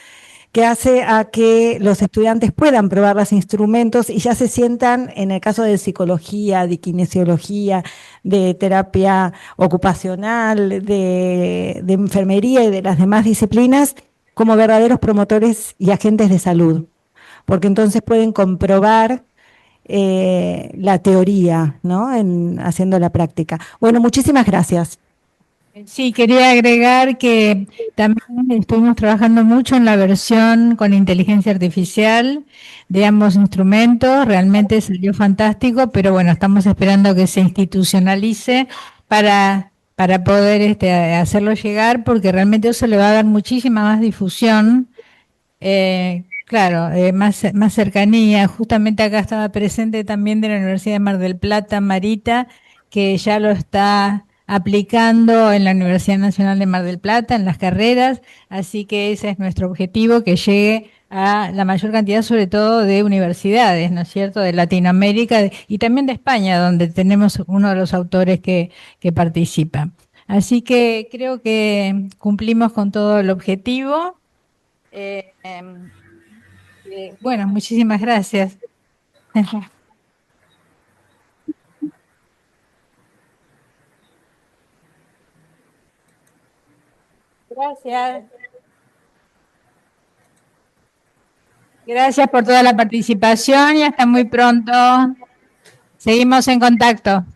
[SPEAKER 1] que hace a que los estudiantes puedan probar los instrumentos y ya se sientan, en el caso de psicología, de kinesiología, de terapia ocupacional, de enfermería y de las demás disciplinas, como verdaderos promotores y agentes de salud, porque entonces pueden comprobar la teoría, ¿no? Haciendo la práctica. Bueno, muchísimas gracias.
[SPEAKER 3] Sí, quería agregar que también estuvimos trabajando mucho en la versión con inteligencia artificial de ambos instrumentos, realmente salió fantástico, pero bueno, estamos esperando que se institucionalice para poder hacerlo llegar, porque realmente eso le va a dar muchísima más difusión, claro, más cercanía. Justamente acá estaba presente también de la Universidad de Mar del Plata, Marita, que ya lo está aplicando en la Universidad Nacional de Mar del Plata, en las carreras, así que ese es nuestro objetivo, que llegue a la mayor cantidad, sobre todo de universidades, ¿no es cierto?, de Latinoamérica y también de España, donde tenemos uno de los autores que participa. Así que creo que cumplimos con todo el objetivo. Bueno, muchísimas gracias. Gracias. Gracias por toda la participación y hasta muy pronto. Seguimos en contacto.